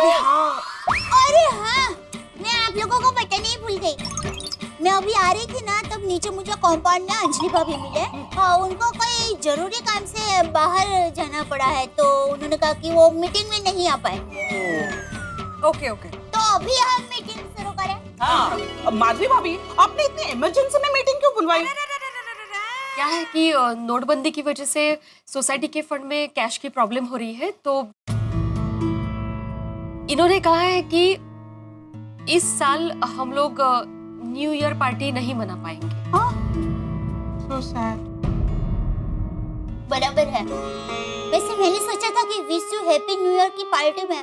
अरे हाँ, मैं आप लोगों को बताने ही भूल गई। मैं अभी आ रही थी ना, तब नीचे मुझे कॉम्पाउंड में अंजलि भाभी मिले। उनको कोई जरूरी काम से बाहर जाना पड़ा है, तो उन्होंने कहा कि वो मीटिंग में नहीं आ पाए। ओके ओके, तो अभी हम मीटिंग शुरू करें। हाँ, माधवी भाभी, आपने इतनी इमरजेंसी में मीटिंग क्यों बुलवाई? क्या है कि नोटबंदी की वजह से सोसाइटी के फंड में कैश की प्रॉब्लम हो रही है, तो इन्होंने कहा है कि इस साल हम लोग न्यू ईयर पार्टी नहीं मना पाएंगे। So sad. बराबर है। वैसे मैंने सोचा था कि wish you happy new year की पार्टी में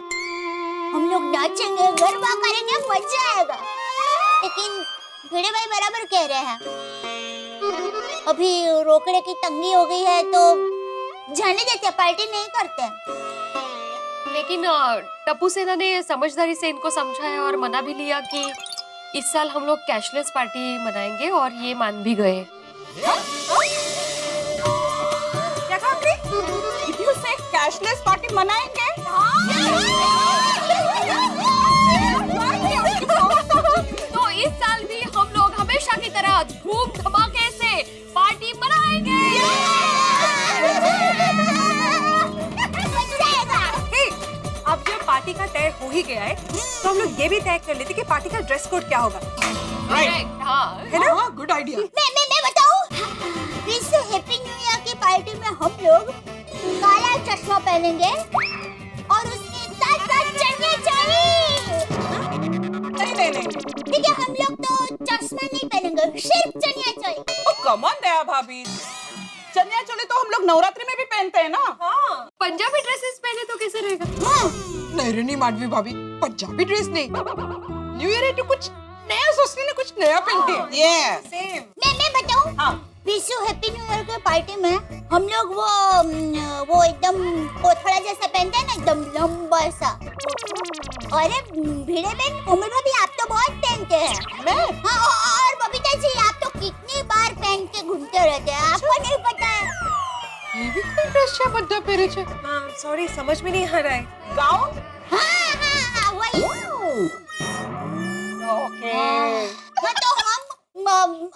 हम लोग नाचेंगे, गरबा करेंगे, मजा आएगा। लेकिन भिड़े भाई बराबर कह रहे हैं, अभी रोकड़े की तंगी हो गई है, तो जाने देते, पार्टी नहीं करते। लेकिन टप्पू सेना ने समझदारी से इनको समझाया और मना भी लिया कि इस साल हम लोग कैशलेस पार्टी मनाएंगे, और ये मान भी गए। क्या कहा आपने? Did you say cashless party मनाएंगे? तो इस साल भी हम लोग हमेशा की तरह धूम धमाके से पार्टी मनाएंगे। अब जब पार्टी का तय हो ही गया है, तो हम लोग ये भी तय कर लेते कि पार्टी का ड्रेस कोड क्या होगा। Correct, हाँ। है ना? Good idea. मैं बताऊं, wish you happy new year की पार्टी में हम लोग काला चश्मा पहनेंगे और उसके साथ साथ चनिया चोली। नहीं। ठीक है, हम लोग तो चश्मा नहीं पहनेंगे, सिर्फ chaniya choli. Oh, come on दया भाभी, चनिया चोली तो हम लोग नवरात्रि में भी पहनते हैं ना। हाँ। पंजाबी ड्रेसेस पहने तो कैसे रहेगा? नहीं रेनी माधवी भाभी, पंजाबी ड्रेस नहीं। न्यू ईयर है तो कुछ नया सोचने ने, कुछ नया पहनते हैं। Yes. सेम। मैं बताऊं, हाँ। Wish you happy new year के पार्टी में हम लोग वो एकदम कोथड़ा जैसा पहनते हैं ना, एकदम लंबा सा। अरे भिड़े बहन, कोमल भाभी, आप तो बहुत पहनते हैं। मैं? हाँ, और बबीता जी, आप तो कितनी बार पहन के घूमते रहते हैं, आपको नहीं पता है? ये भी कोई ड्रेस है बड्डा पेरे छे। हाँ, सॉरी, समझ में नहीं आ रहा है। गाउन? हाँ, वही। ओके। हाँ, तो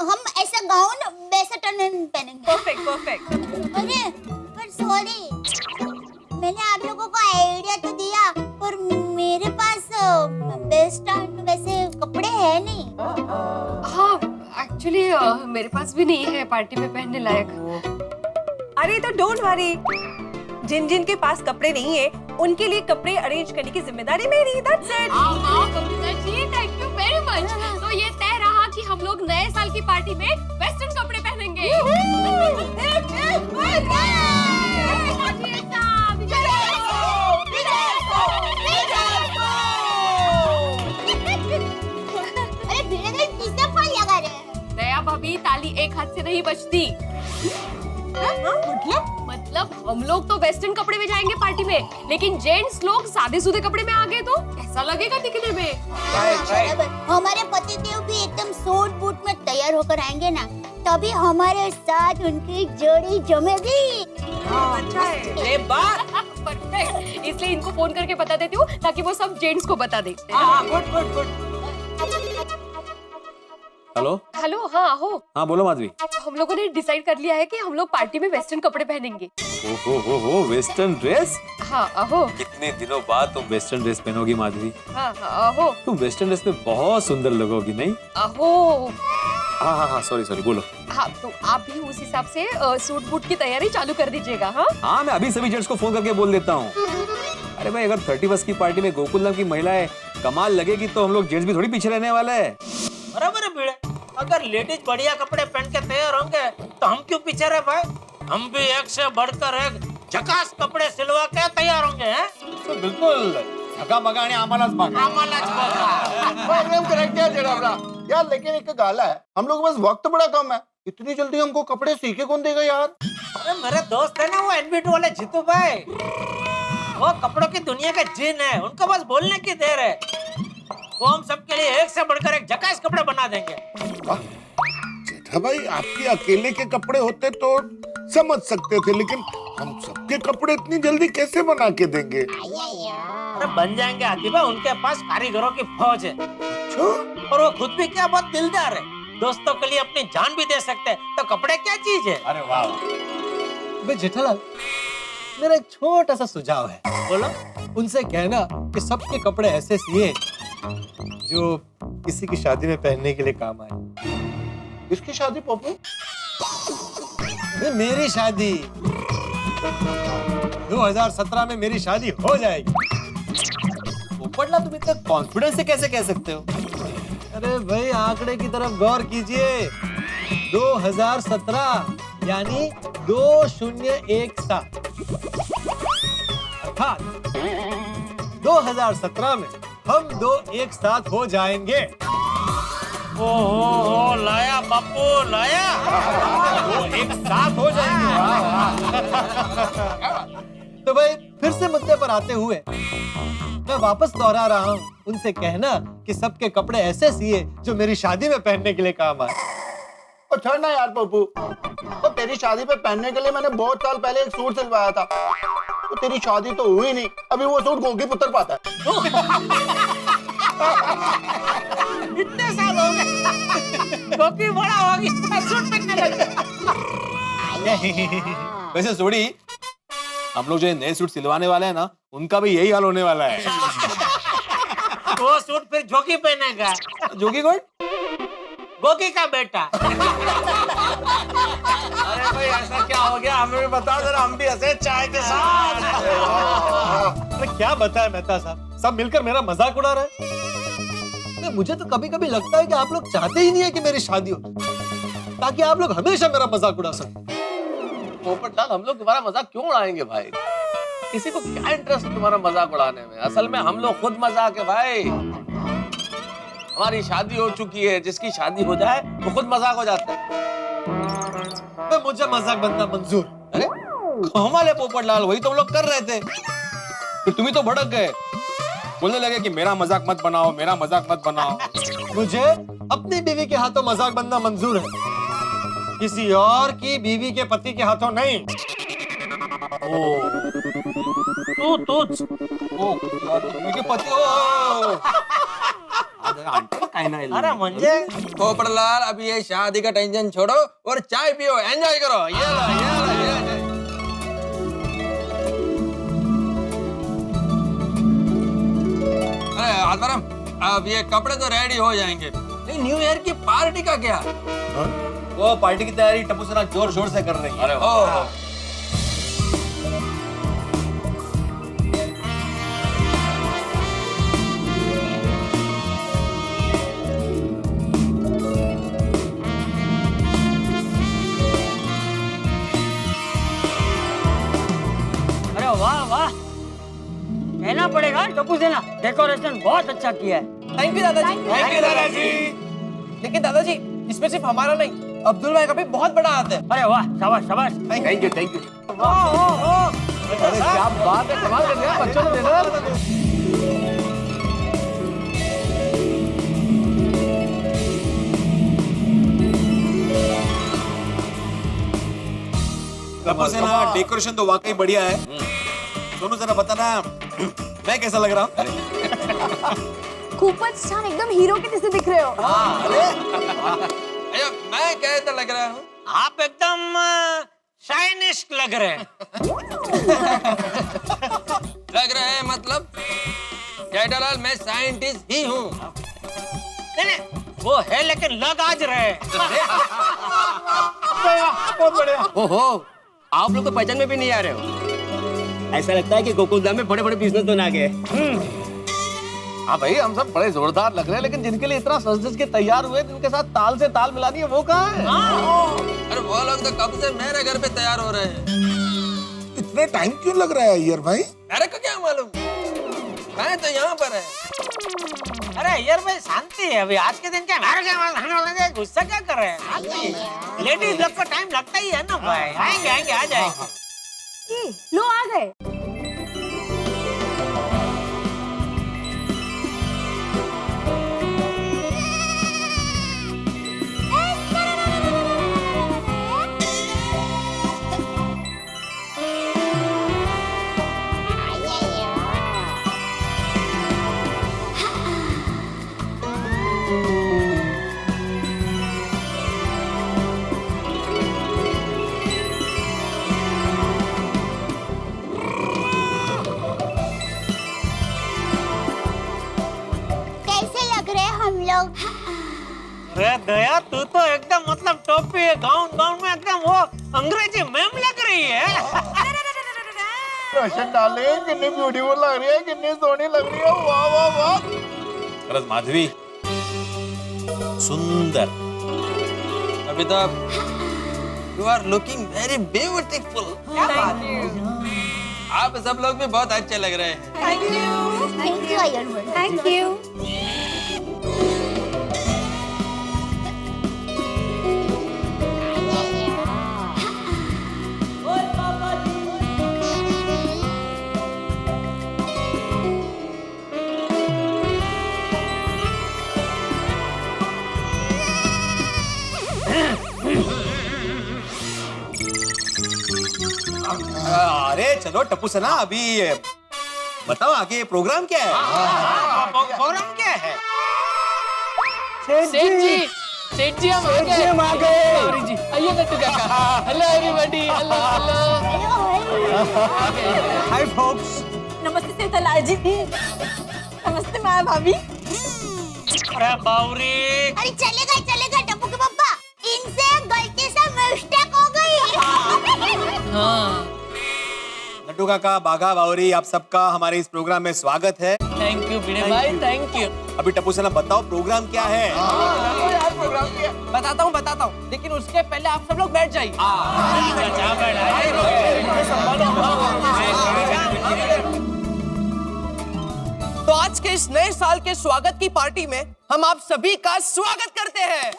हम ऐसा गाउन वैसा टर्न पहनेंगे। परफेक्ट। अरे पर सॉरी, मैंने आप लोगों को आइडिया तो दिया, पर मेरे पास वेस्टर्न वैसे कपड़े हैं नहीं। हाँ, एक्चुअली मेरे पास भी नहीं है पार्टी में पहनने लायक। अरे तो डोंट वरी, जिन जिन के पास कपड़े नहीं है, उनके लिए कपड़े अरेंज करने की जिम्मेदारी मेरी। That's it. Kavita ji, thank you very much. तो ये तय रहा कि हम लोग नए साल की पार्टी में वेस्टर्न कपड़े पहनेंगे। अरे भिड़े किसने फोन लगा रहे हैं? दया भाभी, ताली एक हाथ से नहीं बजती। मतलब हम लोग तो वेस्टर्न कपड़े में जाएंगे पार्टी में, लेकिन जेंट्स लोग सादे-सूदे कपड़े में आ गए तो कैसा लगेगा दिखने में? बराबर। हमारे पतिदेव भी एकदम सूट बूट में तैयार होकर आएंगे ना, तभी हमारे साथ उनकी जोड़ी जमेगी। अच्छा है। ये बात। परफेक्ट। इसलिए इनको फोन करके बता देती हूँ ताकि वो सब जेंट्स को बता दे। हाँ, गुड। हेलो। हेलो, हाँ हो। हाँ बोलो माधवी। हम लोगों ने डिसाइड कर लिया है कि हम लोग पार्टी में वेस्टर्न कपड़े पहनेंगे। ओहो वेस्टर्न ड्रेस। हाँ अहो। कितने दिनों बाद तुम वेस्टर्न ड्रेस पहनोगी माधवी। हाँ अहो। तुम वेस्टर्न ड्रेस में बहुत सुंदर लगोगी नहीं? अहो। हाँ सॉरी बोलो। हाँ, तो आप भी उस हिसाब से सूट बूट की तैयारी चालू कर दीजिएगा। हाँ हाँ, मैं अभी सभी जेंट्स को फोन करके बोल देता हूँ। अरे भाई, अगर 31 की पार्टी में गोकुल धाम की महिलाएं कमाल लगेगी तो हम लोग जेंट्स भी थोड़ी पीछे रहने वाले हैं। बराबर है भिड़े, अगर लेडीज बढ़िया कपड़े पहन के तैयार होंगे तो हम क्यों पीछे रहे भाई? हम भी एक से बढ़कर एक झकास कपडे सिलवा के तयार होंगे हैं? तो बिल्कुल झका मगा आणि आम्हालाच बघा. एकदम करेक्ट है जेडाबरा यार, लेकिन एक गाल है, हम लोग बस वक्त बड़ा कम है, इतनी जल्दी हमको कपड़े सीके कौन देगा यार? अरे मेरे दोस्त है ना वो एनबीटी वाले जीतू भाई, वो कपड़ों की दुनिया का जिन है, उनको बस बोलने की देर है, वो हम सबके लिए एक से बढ़कर एक झकास कपड़े बना देंगे। जेठा भाई आपके अकेले के कपड़े होते तो समझ सकते थे, लेकिन हम सबके कपड़े इतनी जल्दी कैसे बना के देंगे? अरे बन जाएंगे आतिफ भाई, उनके पास कारीगरों की फौज है और वो खुद भी क्या बहुत दिलदार है, दोस्तों के लिए अपनी जान भी दे सकते हैं, तो कपड़े क्या चीज है। अरे वाह। बे जेठालाल, मेरा एक छोटा सा सुझाव है। बोलो। उनसे कहना कि सबके कपड़े ऐसे सिए जो किसी की शादी में पहनने के लिए काम आए। किसकी शादी पप्पू? बे मेरी शादी 2017 में मेरी शादी हो जाएगी। पोपटलाल, तुम इतना कॉन्फिडेंस से कैसे कह सकते हो? अरे भाई, आंकड़े की तरफ गौर कीजिए। 2017 यानी 2017 अर्थात 2017 में हम दो एक साथ हो जाएंगे। ओ लाया बापू लाया। वो एक साथ हो जाएंगे। तो भाई, फिर से मुद्दे पर आते हुए मैं वापस दोहरा रहा हूँ, उनसे कहना कि सबके कपड़े ऐसे सिए जो मेरी शादी में पहनने के लिए काम आए। और छोड़ ना यार पप्पू, तो तेरी शादी पे पहनने के लिए मैंने बहुत साल पहले एक सूट सिलवाया था, तो तेरी शादी तो हुई नहीं, अभी वो सूट गोगी पुत्र पाता है। इतने साल हो गए, गोपी बड़ा हो गया, सूट पहनने लगा। वैसे सोड़ी, हम लोग जो नए सूट सिलवाने वाले हैं ना, उनका भी यही हाल होने वाला है। वो सूट फिर जोगी पहनेगा। जोगी कौन? गोगी का बेटा। अरे भाई, ऐसा क्या हो गया, हमें भी बताओ जरा, हम भी ऐसे चाय के साथ। अरे क्या बताए मेहता साहब, सब मिलकर मेरा मजाक उड़ा रहे हैं। मुझे तो कभी कभी लगता है कि आप लोग चाहते ही नहीं है कि मेरी शादी हो, ताकि आप लोग हमेशा मेरा मजाक उड़ा सकें। पोपटलाल, हम लोग तुम्हारा मजाक क्यों उड़ाएंगे भाई? किसी को क्या इंटरेस्ट तुम्हारा मजाक उड़ाने में? असल में हम लोग खुद मजाक है भाई। हमारी शादी हो चुकी है, जिसकी शादी हो जाए वो खुद मजाक हो जाता है। तो मुझे मजाक बनना मंजूर। अरे कमाल पोपटलाल, वही तो हम लोग कर रहे थे, फिर तुम ही तो भड़क गए, बोलने लगे कि मेरा मजाक मत बनाओ, मेरा मजाक मत बनाओ। मुझे अपनी बीवी के हाथों मजाक बनना मंजूर है, किसी और की बीवी के पति के हाथों नहीं। के पति हो। अरे मुझे पोपटलाल, अभी ये शादी का टेंशन छोड़ो और चाय पियो, एंजॉय करो। ये लो, ये लो, ये लो। अरे आत्माराम, अब ये कपड़े तो रेडी हो जाएंगे, लेकिन न्यू ईयर की पार्टी का क्या? वो पार्टी की तैयारी टप्पू सेना जोर शोर से कर रही है। अरे वाह। वाह वाह, कहना पड़ेगा टप्पू सेना, डेकोरेशन बहुत अच्छा किया है। थैंक यू दादाजी। थैंक यू दादाजी। लेकिन दादाजी, इसमें सिर्फ हमारा नहीं, अब्दुल भाई का भी बहुत बड़ा हाथ है। अरे वाह, शाबाश शाबाश। Thank you, thank you. अरे क्या बात है, कमाल कर दिया बच्चों ने। देखो टप्पू सेना, डेकोरेशन तो वाकई बढ़िया है। सोनू जरा बताना, मैं कैसा लग रहा हूँ? खूबच छान, एकदम हीरो के जैसे दिख रहे हो। अरे मैं कैसा लग रहा हूँ? आप एकदम शाइनिश लग रहे हैं। लग रहे हैं मतलब? जेठालाल, मैं साइंटिस्ट ही हूँ। नहीं, वो है लेकिन लग आज रहे हैं। बहुत बढ़िया। ओहो, आप लोग तो पहचान में भी नहीं आ रहे हो। ऐसा लगता है कि गोकुलधाम में बड़े बड़े बिजनेसमैन आ गए। हाँ भाई, हम सब बड़े जोरदार लग रहे हैं, लेकिन जिनके लिए इतना सज के तैयार हुए, जिनके साथ ताल से ताल मिलानी है, वो कहाँ है? अरे वो लोग तो कब से मेरे घर पे तैयार हो रहे हैं। इतने टाइम क्यों लग रहा है यार भाई? अरे को क्या मालूम, मैं तो यहाँ पर है। अरे यार भाई, शांति है, अभी आज के दिन क्या गुस्सा क्या कर रहे हैं? लेडीज लोग को टाइम लगता ही है ना भाई। आएंगे आएंगे, आ जाएंगे। लो आ गए। दया तू तो एकदम मतलब टोपी गाउन गाउन में एकदम वो अंग्रेजी मैम लग रही है। रोशन डाले कितनी ब्यूटीफुल लग रही है, कितनी सोहनी लग रही है, वाह वाह वाह। सरस माधवी सुंदर। Amita you are looking very beautiful. आप सब लोग भी बहुत अच्छे लग रहे हैं। थैंक यू आयरन। Thank you. अरे चलो टप्पू सेना, अभी बताओ आगे प्रोग्राम क्या है? प्रोग्राम क्या है? सेठ जी हम आ गए। गौरी जी आइए नट्टू काका। Hello everybody. Hello hello. Hi folks. नमस्ते सेठलाल जी। नमस्ते माया भाभी। अरे बावरी, अरे चलेगा टप्पू के पापा, इनसे गलती से मिस्टेक हो गई। हाँ नट्टू काका, बाघा, बावरी, आप सबका हमारे इस प्रोग्राम में स्वागत है। थैंक यू भिड़े भाई, थैंक यू। अभी टप्पू सेना बताओ प्रोग्राम क्या है? बताता हूँ, लेकिन उसके पहले आप सब लोग बैठ जाइए। तो आज के इस नए साल के स्वागत की पार्टी में हम आप सभी का स्वागत करते हैं।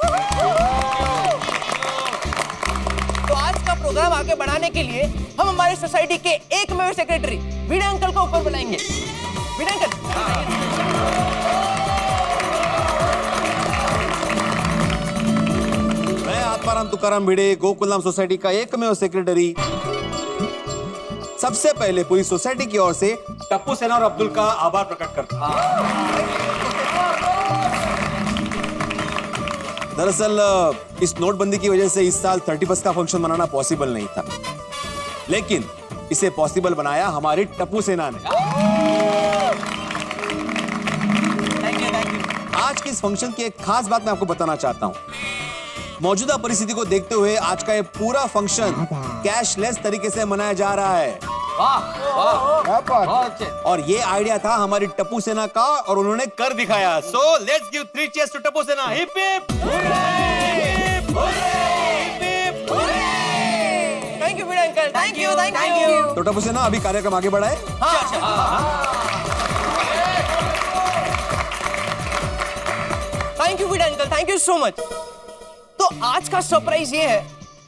तो आज का प्रोग्राम आगे बढ़ाने के लिए हम हमारी सोसाइटी के एकमेव सेक्रेटरी भिड़े अंकल को ऊपर बुलाएंगे। भिड़े अंकल। मैं आत्माराम तुकाराम भिड़े, गोकुलधाम सोसाइटी का एकमेव सेक्रेटरी, सबसे पहले पूरी सोसाइटी की ओर से टप्पू सेना और अब्दुल का आभार प्रकट करता हूं। दरअसल इस नोटबंदी की वजह से इस साल 31 का फंक्शन मनाना पॉसिबल नहीं था, लेकिन इसे पॉसिबल बनाया हमारी टप्पू सेना ने। आज के इस फंक्शन की एक खास बात मैं आपको बताना चाहता हूं। मौजूदा परिस्थिति को देखते हुए आज का ये पूरा फंक्शन कैशलेस तरीके से मनाया जा रहा है। और ये आइडिया था हमारी टप्पू सेना का और उन्होंने कर दिखाया। So let's give 3 cheers to Tappu Sena. Hip hip hurray! Thank you Bhide uncle, thank you. तो टप्पू सेना अभी कार्यक्रम आगे बढ़ाए। Thank you Bhide uncle, thank you so much. तो आज का सरप्राइज ये है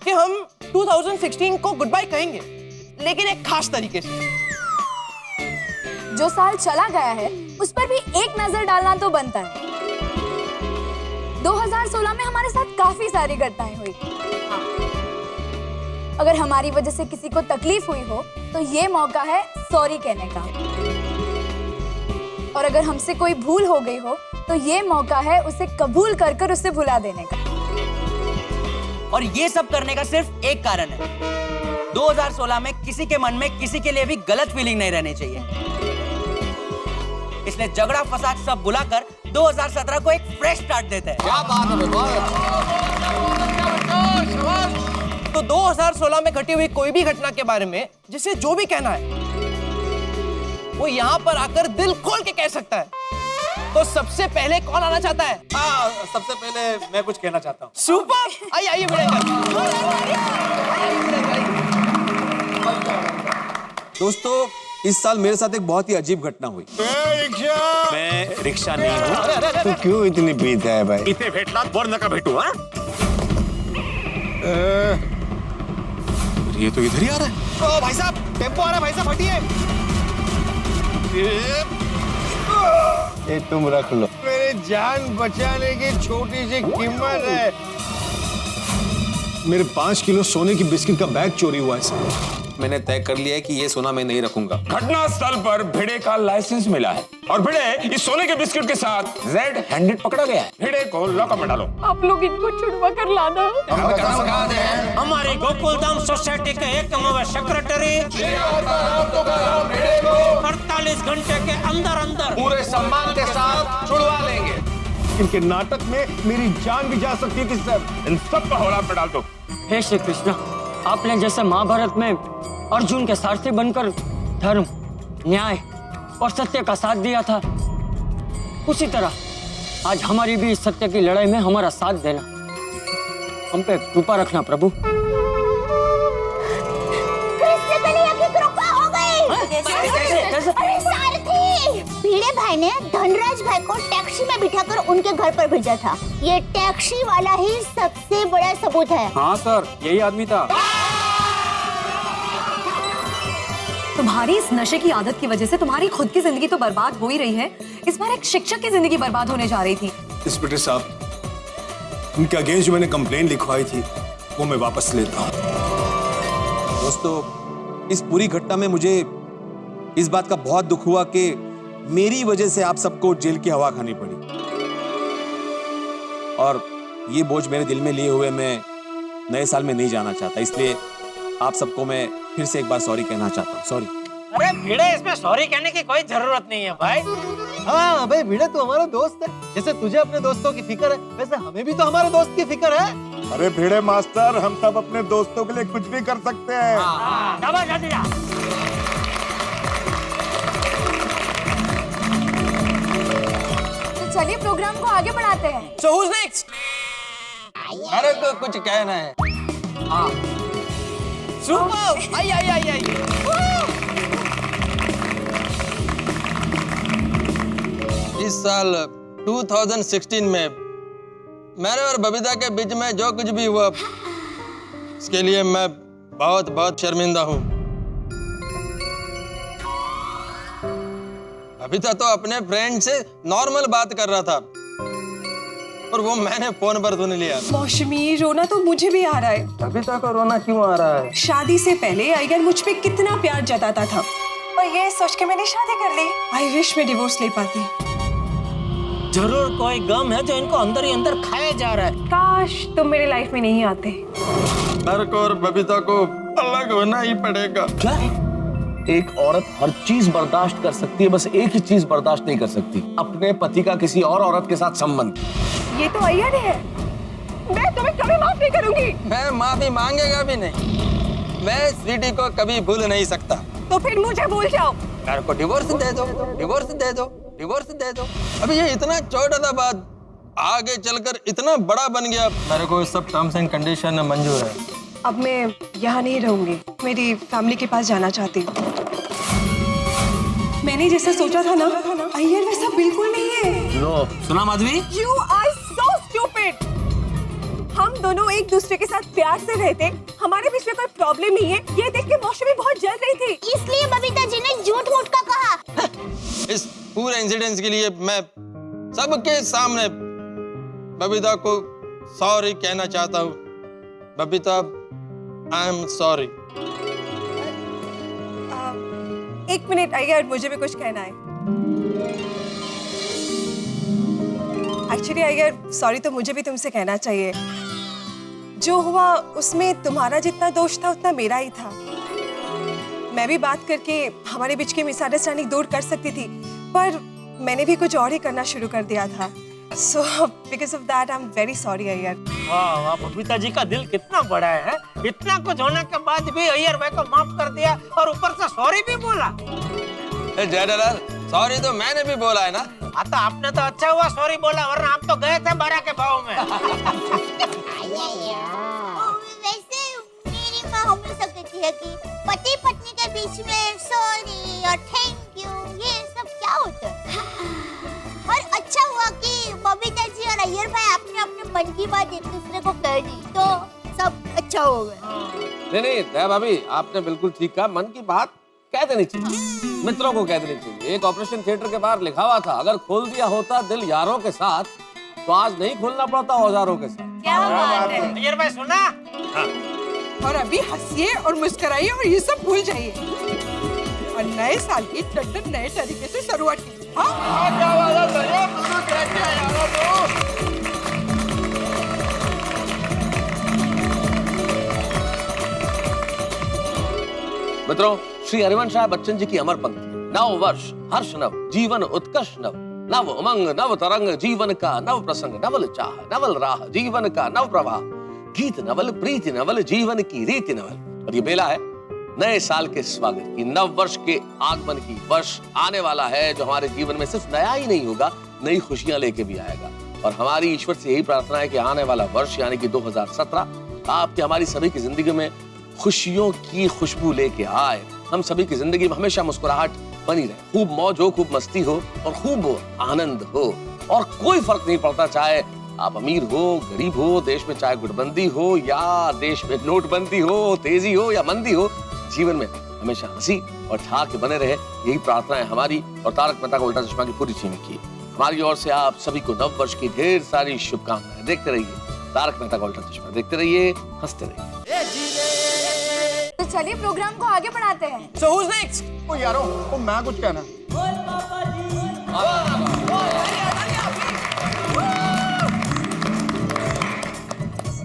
कि हम 2016 को गुड बाय कहेंगे, लेकिन एक खास तरीके से। जो साल चला गया है उस पर भी एक नजर डालना तो बनता है। 2016 में हमारे साथ काफी सारी घटनाएं हुई। अगर हमारी वजह से किसी को तकलीफ हुई हो तो ये मौका है सॉरी कहने का, और अगर हमसे कोई भूल हो गई हो तो ये मौका है उसे कबूल कर कर उसे भुला देने का। और ये सब करने का सिर्फ एक कारण है, 2016 में किसी के मन में किसी के लिए भी गलत फीलिंग नहीं रहनी चाहिए। इसलिए झगड़ा फसाद सब बुलाकर 2017 को एक फ्रेश स्टार्ट देते हैं। क्या बात है, तो 2016 में घटी हुई कोई भी घटना के बारे में जिसे जो भी कहना है वो यहाँ पर आकर दिल खोल के कह सकता है। तो सबसे पहले कौन आना चाहता है? सबसे पहले मैं कुछ कहना चाहता हूँ। सुपर, आइए आइए भिड़े दोस्तों, इस साल मेरे साथ एक बहुत ही अजीब घटना हुई। मैं रिक्शा नहीं हूँ। तू क्यों इतनी पीता है भाई? इतने भेटना वर्ण का भेटू। हाँ, ये तो इधर ही आ रहा है। भाई साहब, टेम्पो आ रहा है, भाई साहब हटिए। ये तुम रख लो। मेरी जान बचाने की छोटी सी कीमत है। मेरे 5 किलो सोने की बिस्किट का बैग चोरी हुआ है सर। मैंने तय कर लिया है कि ये सोना मैं नहीं रखूंगा। घटना स्थल पर भिड़े का लाइसेंस मिला है और भिड़े इस सोने के बिस्किट के साथ रेड हैंडेड पकड़ा गया है। भिड़े को लॉकअप में डालो। आप लोग इनको छुड़वा कर लाना। हमारी गोकुलधाम सोसाइटी के एकमेव सेक्रेटरी 48 घंटे के अंदर अंदर पूरे सम्मान के साथ छुड़वा लेंगे। इनके नाटक में मेरी जान भी जा सकती थी सर। इन सब को हौला पे डाल दो। हे श्री कृष्ण, आपने जैसे महाभारत में अर्जुन के सारथी बनकर धर्म, न्याय और सत्य का साथ दिया था, उसी तरह आज हमारी भी इस सत्य की लड़ाई में हमारा साथ देना। हम पे कृपा रखना प्रभु। कृष्ण कन्हैया की कृपा हो गई। कैसे? अरे सारथी, भिड़े भाई ने धनराज भाई को टैक्सी में बिठाकर उनके घर पर भेजा था। ये टैक्सी वाला ही सबसे बड़ा सबूत है। हाँ सर, यही आदमी था। तुम्हारी इस नशे की आदत की वजह से तुम्हारी खुद की जिंदगी तो बर्बाद हो ही रही है, इस बार एक शिक्षक की जिंदगी बर्बाद होने जा रही थी। इंस्पेक्टर साहब, उनके अगेंस्ट जो मैंने कंप्लेंट लिखवाई थी वो मैं वापस लेता हूँ। दोस्तों, इस पूरी घटना में मुझे इस बात का बहुत दुख हुआ कि मेरी वजह से आप सबको जेल की हवा खानी पड़ी, और ये बोझ मेरे दिल में लिए हुए मैं नए साल में नहीं जाना चाहता। इसलिए आप सबको मैं फिर से एक बार सॉरी कहना चाहता हूँ। सॉरी। अरे भिड़े, इसमें सॉरी कहने की कोई जरूरत नहीं है भाई। हाँ भाई भिड़े, तू हमारा दोस्त है। जैसे तुझे अपने दोस्तों की फिक्र है, वैसे हमें भी तो हमारे दोस्त की फिक्र है। अरे भिड़े मास्टर, हम सब अपने दोस्तों के लिए कुछ भी कर सकते हैं। तो चलिए प्रोग्राम को आगे बढ़ाते हैं। So who's next? अरे को कुछ कहना है। सुपर! आई। इस साल 2016 में मेरे और बबीता के बीच में जो कुछ भी हुआ, इसके लिए मैं बहुत बहुत शर्मिंदा हूँ। बबीता तो अपने फ्रेंड से नॉर्मल बात कर रहा था और वो मैंने फोन पर सुन लिया। मौसमी, रोना तो मुझे भी आ रहा है। बबीता को रोना क्यों आ रहा है? शादी से पहले अय्यर मुझ पे कितना प्यार जताता था, और ये सोच के मैंने शादी कर ली। आई विश मैं डिवोर्स ले पाती। जरूर कोई गम है जो इनको अंदर ही अंदर खाया जा रहा है। काश तुम मेरी लाइफ में नहीं आते। मेरे को और बबीता को अलग होना ही पड़ेगा। क्या? एक औरत हर चीज बर्दाश्त कर सकती है, बस एक ही चीज बर्दाश्त नहीं कर सकती, अपने पति का किसी और औरत के साथ संबंध। ये तो अय्यर है, मैं तुम्हें कभी माफ नहीं करूंगी। मैं माफी मांगेगा भी नहीं। मैं स्वीटी को कभी भूल नहीं सकता। तो फिर मुझे भूल जाओ। मेरे को डिवोर्स दे दो, डिवोर्स दे दो, डिवोर्स दे दो। अभी ये इतना छोटा था बात, आगे चलकर इतना बड़ा बन गया। मेरे को सब टर्म्स एंड कंडीशन मंजूर है। अब मैं यहाँ नहीं रहूंगी, मेरी फैमिली के पास जाना चाहती हूँ। मैंने जैसा सोचा था ना, अय्यर वैसा बिल्कुल नहीं है। लो, सुना Madhavi? You are so stupid। हम दोनों एक दूसरे के साथ प्यार से रहते, हमारे बीच में कोई प्रॉब्लम नहीं है। ये देख के मौसमी बहुत जल रही थी, इसलिए बबीता जी ने झूठ मूठ का कहा। इस पूरे इंसिडेंट के लिए मैं सबके सामने बबीता को सॉरी कहना चाहता हूँ। Babita, I am sorry. एक मिनट अय्यर, मुझे भी कुछ कहना है। एक्चुअली अय्यर, सॉरी तो मुझे भी तुमसे कहना चाहिए। जो हुआ उसमें तुम्हारा जितना दोष था उतना मेरा ही था। मैं भी बात करके हमारे बीच की मिसअंडरस्टैंडिंग दूर कर सकती थी, पर मैंने भी कुछ और ही करना शुरू कर दिया था। So because of that, I'm very sorry Iyer. वाह वाह, बबीता जी का दिल कितना बड़ा है। इतना कुछ होने के बाद भी अय्यर भाई को माफ कर दिया और ऊपर से सॉरी भी बोला। जेडलर, सॉरी तो मैंने भी बोला है ना। हाँ तो आपने तो अच्छा हुआ सॉरी बोला, वरना आप तो गए थे बारह के भाव में। वैसे मेरी माँ हमेशा कहती है कि पति पत्नी के बीच में सॉरी और थैंक यू ये सब क्या होता है। और अच्छा हुआ कि बबीता जी और अय्यर भाई आपने अपने मन की बात एक दूसरे को कह दी, तो सब अच्छा हो गया। नहीं, दया भाभी, आपने बिल्कुल ठीक कहा। मन की बात कह देनी चाहिए, मित्रों को कह देनी चाहिए। एक ऑपरेशन थिएटर के बाहर लिखा हुआ था, अगर खोल दिया होता दिल यारों के साथ तो आज नहीं खोलना पड़ता औजारों के साथ। क्या बात है अय्यर भाई, सुना? और अभी हंसिए और मुस्कुराइए और ये सब भूल जाइए और नए साल की टंडन नए तरीके से शुरुआत कीजिए। मित्रों, श्री हरिवंश राय बच्चन जी की अमर पंक्ति, नव वर्ष हर्ष नव, जीवन उत्कर्ष नव, नव उमंग नव तरंग जीवन का नव प्रसंग नवल चाह नवल राह जीवन का नव प्रवाह गीत नवल प्रीति नवल जीवन की रीति नवल। और ये बेला है नए साल के स्वागत की, नव वर्ष के आगमन की। वर्ष आने वाला है जो हमारे जीवन में सिर्फ नया ही नहीं होगा, नई खुशियां लेके भी आएगा। और हमारी ईश्वर से यही प्रार्थना है कि आने वाला वर्ष यानी कि 2017 आपकी हमारी सभी की जिंदगी में खुशियों की खुशबू लेके आए। हम सभी की जिंदगी में हमेशा मुस्कुराहट बनी रहे, खूब मौज हो, खूब मस्ती हो और खूब आनंद हो। और कोई फर्क नहीं पड़ता चाहे आप अमीर हो गरीब हो, देश में चाहे गुटबंदी हो या देश में नोटबंदी हो, तेजी हो या मंदी हो, जीवन में हमेशा हंसी और ठहाके बने रहे, यही प्रार्थना है हमारी और तारक मेहता का उल्टा चश्मा की पूरी टीम की। हमारी ओर से आप सभी को नव वर्ष की ढेर सारी शुभकामनाएं। देखते रहिए तारक मेहता का उल्टा चश्मा, देखते रहिए, हंसते रहिए। तो चलिए प्रोग्राम को आगे बढ़ाते हैं। So who's next? ओ यारो, ओ मैं कुछ कहना।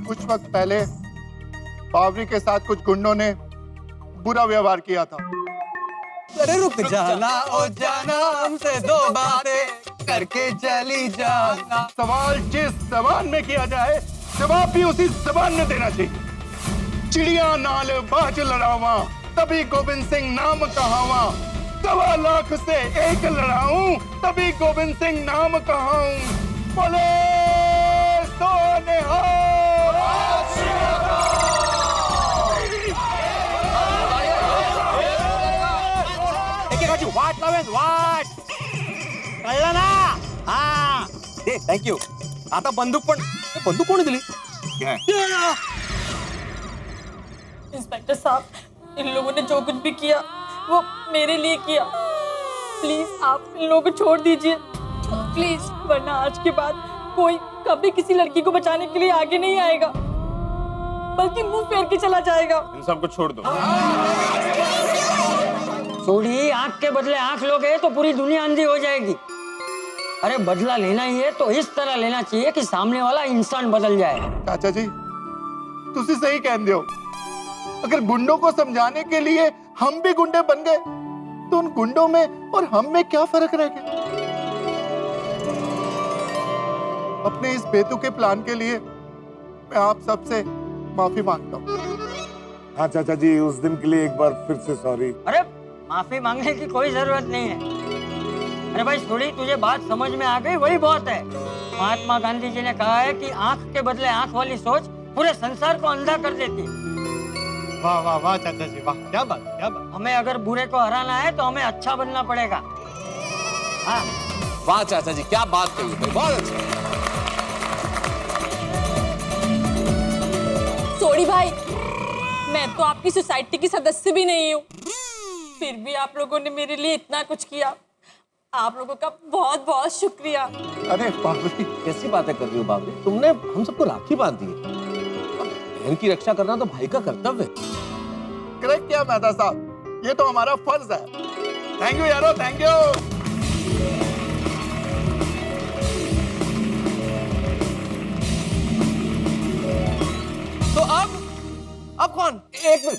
कुछ वक्त पहले बावरी के साथ कुछ गुंडों ने बुरा व्यवहार किया था। अरे रुक जाना ओ जाना, हमसे दो बातें करके चली जाना। सवाल जिस जबान में किया जाए जवाब भी उसी जबान में देना चाहिए। चिड़िया नाल बाज लड़ावा तभी गोविंद सिंह नाम कहावा, 2 लाख से एक लड़ाऊं तभी गोविंद सिंह नाम कहाऊं। बोले सो निहाल। वाट लावेन वाट, कळलं ना? हा थँक्यू। आता बंदूक पण, बंदूक कोणी दिली? इंस्पेक्टर साहब, इन लोगों ने जो कुछ भी किया वो मेरे लिए किया। प्लीज आप इन लोगों को छोड़ दीजिए प्लीज, वरना आज के बाद कोई कभी किसी लड़की को बचाने के लिए आगे नहीं आएगा, बल्कि मुंह फेर के चला जाएगा। इन सबको छोड़ दो। सोडी, आंख के बदले आंख लोगे तो पूरी दुनिया अंधी हो जाएगी। अरे बदला लेना ही है तो इस तरह लेना चाहिए कि सामने वाला इंसान बदल जाए। चाचा जी, तुसी सही कहते हो। अगर गुंडों को समझाने के लिए हम भी गुंडे बन गए तो उन गुंडों में और हम में क्या फर्क रह गया? अपने इस बेतुके प्लान के लिए मैं आप सबसे माफी मांगता हूँ। हाँ चाचा जी, उस दिन के लिए एक बार फिर से सॉरी। अरे माफी मांगने की कोई जरूरत नहीं है। अरे भाई थोड़ी तुझे बात समझ में आ गई वही बहुत है। महात्मा गांधी जी ने कहा है कि आंख के बदले आंख वाली सोच पूरे संसार को अंधा कर देती है। वाह वाह वाह चाचा जी, वाह, क्या बात क्या बात। हमें अगर बुरे को हराना है तो हमें अच्छा बनना पड़ेगा। हाँ वाह चाचा जी, क्या बात कही भाई, बहुत अच्छा। सोडी भाई, मैं तो आपकी सोसाइटी की सदस्य भी नहीं हूँ, फिर भी आप लोगों ने मेरे लिए इतना कुछ किया। आप लोगों का बहुत बहुत शुक्रिया। अरे बाबरी, कैसी बातें कर रही हो बाबरी? तुमने हम सबको राखी बांध दी है। बहन की रक्षा करना तो भाई का कर्तव्य है। करेक्ट किया मेहता साहब, ये तो हमारा फर्ज है। थैंक यू यारो, थैंक यू। तो अब कौन? एक मिनट,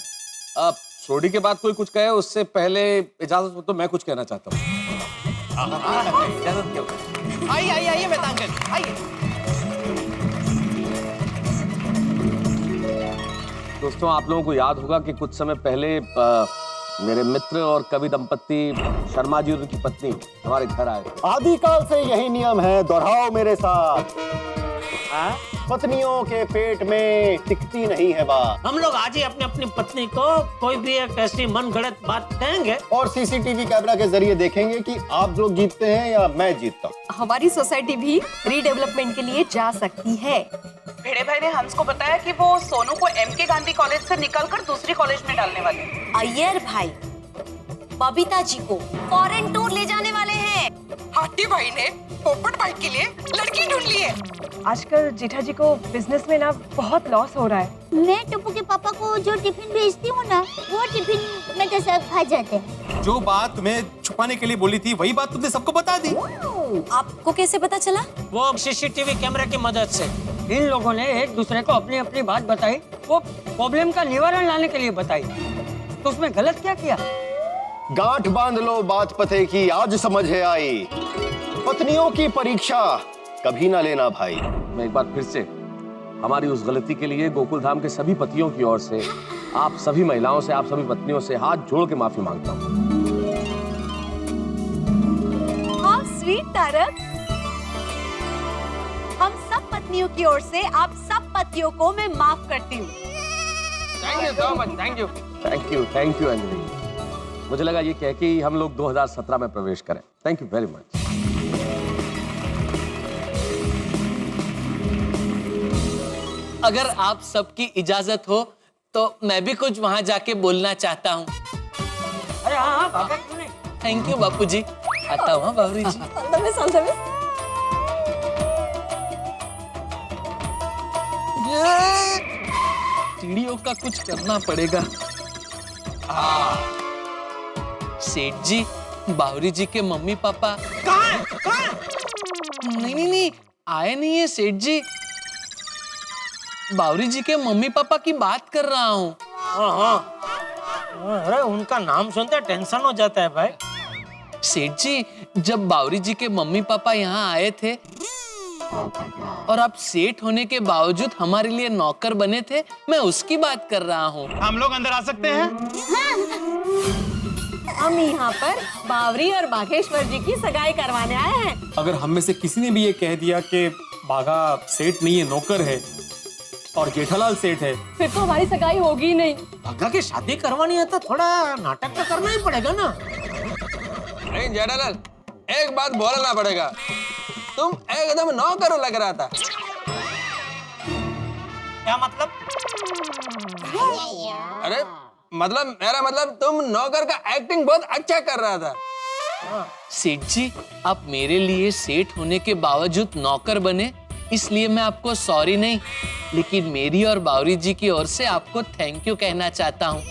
अब सोडी के बाद कोई कुछ कहे उससे पहले इजाजत हो तो मैं कुछ कहना चाहता हूँ। इजाजत क्यों? आइए मेहता अंकल, आइए। दोस्तों, आप लोगों को याद होगा कि कुछ समय पहले मेरे मित्र और कवि दंपति शर्मा जी और उनकी पत्नी हमारे घर आए। आदिकाल से यही नियम है, दोहराओ मेरे साथ। पत्नियों के पेट में टिकती नहीं है बात। हम लोग आज ही अपनी अपनी पत्नी को कोई भी एक ऐसी मनगढ़ंत बात कहेंगे और सीसीटीवी कैमरा के जरिए देखेंगे कि आप लोग जीतते हैं या मैं जीतता हूँ। हमारी सोसाइटी भी रीडेवलपमेंट के लिए जा सकती है। भिड़े भाई ने हंस को बताया कि वो सोनू को एमके गांधी कॉलेज से निकालकर दूसरी कॉलेज में डालने वाले। अय्यर भाई बबीता जी को फॉरेन टूर ले जाने वाले हैं। हाथी भाई ने पोपट भाई के लिए लड़की ढूंढ ली है। आजकल जेठा जी को बिजनेस में ना बहुत लॉस हो रहा है। मैं टप्पू के पापा को जो टिफिन भेजती हूँ ना, वो टिफिन में तो सब खा जाते हैं। जो बात तुम्हें छुपाने के लिए बोली थी वही बात तुमने सबको बता दी। आपको कैसे पता चला? वो सीसीटीवी कैमरा की मदद से। इन लोगों ने एक दूसरे को अपनी अपनी बात बताई, वो प्रॉब्लम का निवारण लाने के लिए बताई, तो उसमें गलत क्या किया? गांठ बांध लो बात पते की, आज समझ है आई। पत्नियों की परीक्षा कभी ना लेना भाई। मैं एक बार फिर से हमारी उस गलती के लिए गोकुल धाम के सभी पतियों की ओर से आप सभी महिलाओं से, आप सभी पत्नियों से हाथ जोड़ के माफी मांगता हूँ। How sweet Tarak. हम सब पत्नियों की ओर से आप सब पतियों को मैं माफ करती हूँ। Thank you so much, thank you. Thank you Anjali. मुझे लगा ये कह के ही हम लोग 2017 में प्रवेश करें। Thank you very much. अगर आप सबकी इजाजत हो तो मैं भी कुछ वहां जाके बोलना चाहता हूँ। अरे हाँ भागा क्यों नहीं? थैंक यू बापूजी। आता हूँ बावरी जी। चिड़ियों का कुछ करना पड़ेगा। सेठ जी, बावरी जी के मम्मी पापा कहाँ? नहीं आए नहीं है सेठ जी। बावरी जी के मम्मी पापा की बात कर रहा हूँ। अरे उनका नाम सुनते टेंशन हो जाता है भाई। सेठ जी, जब बावरी जी के मम्मी पापा यहाँ आए थे और आप सेठ होने के बावजूद हमारे लिए नौकर बने थे, मैं उसकी बात कर रहा हूँ। हम लोग अंदर आ सकते हैं? हम यहाँ पर बावरी और बागेश्वर जी की सगाई करवाने आए हैं। अगर हम में से किसी ने भी ये कह दिया कि बाघा सेठ नहीं है, नौकर है, और जेठालाल सेठ है, फिर तो हमारी सगाई होगी ही नहीं। भागा की शादी करवानी है तो थोड़ा नाटक तो करना ही पड़ेगा ना। नहीं जेठालाल, एक बात बोलना पड़ेगा, तुम एकदम नौकर लग रहा था। क्या मतलब? अरे मतलब मेरा मतलब तुम नौकर का एक्टिंग बहुत अच्छा कर रहा था। सेठ जी, आप मेरे लिए सेठ होने के बावजूद नौकर बने, इसलिए मैं आपको सॉरी नहीं, लेकिन मेरी और बावरी जी की ओर से आपको थैंक यू कहना चाहता हूँ।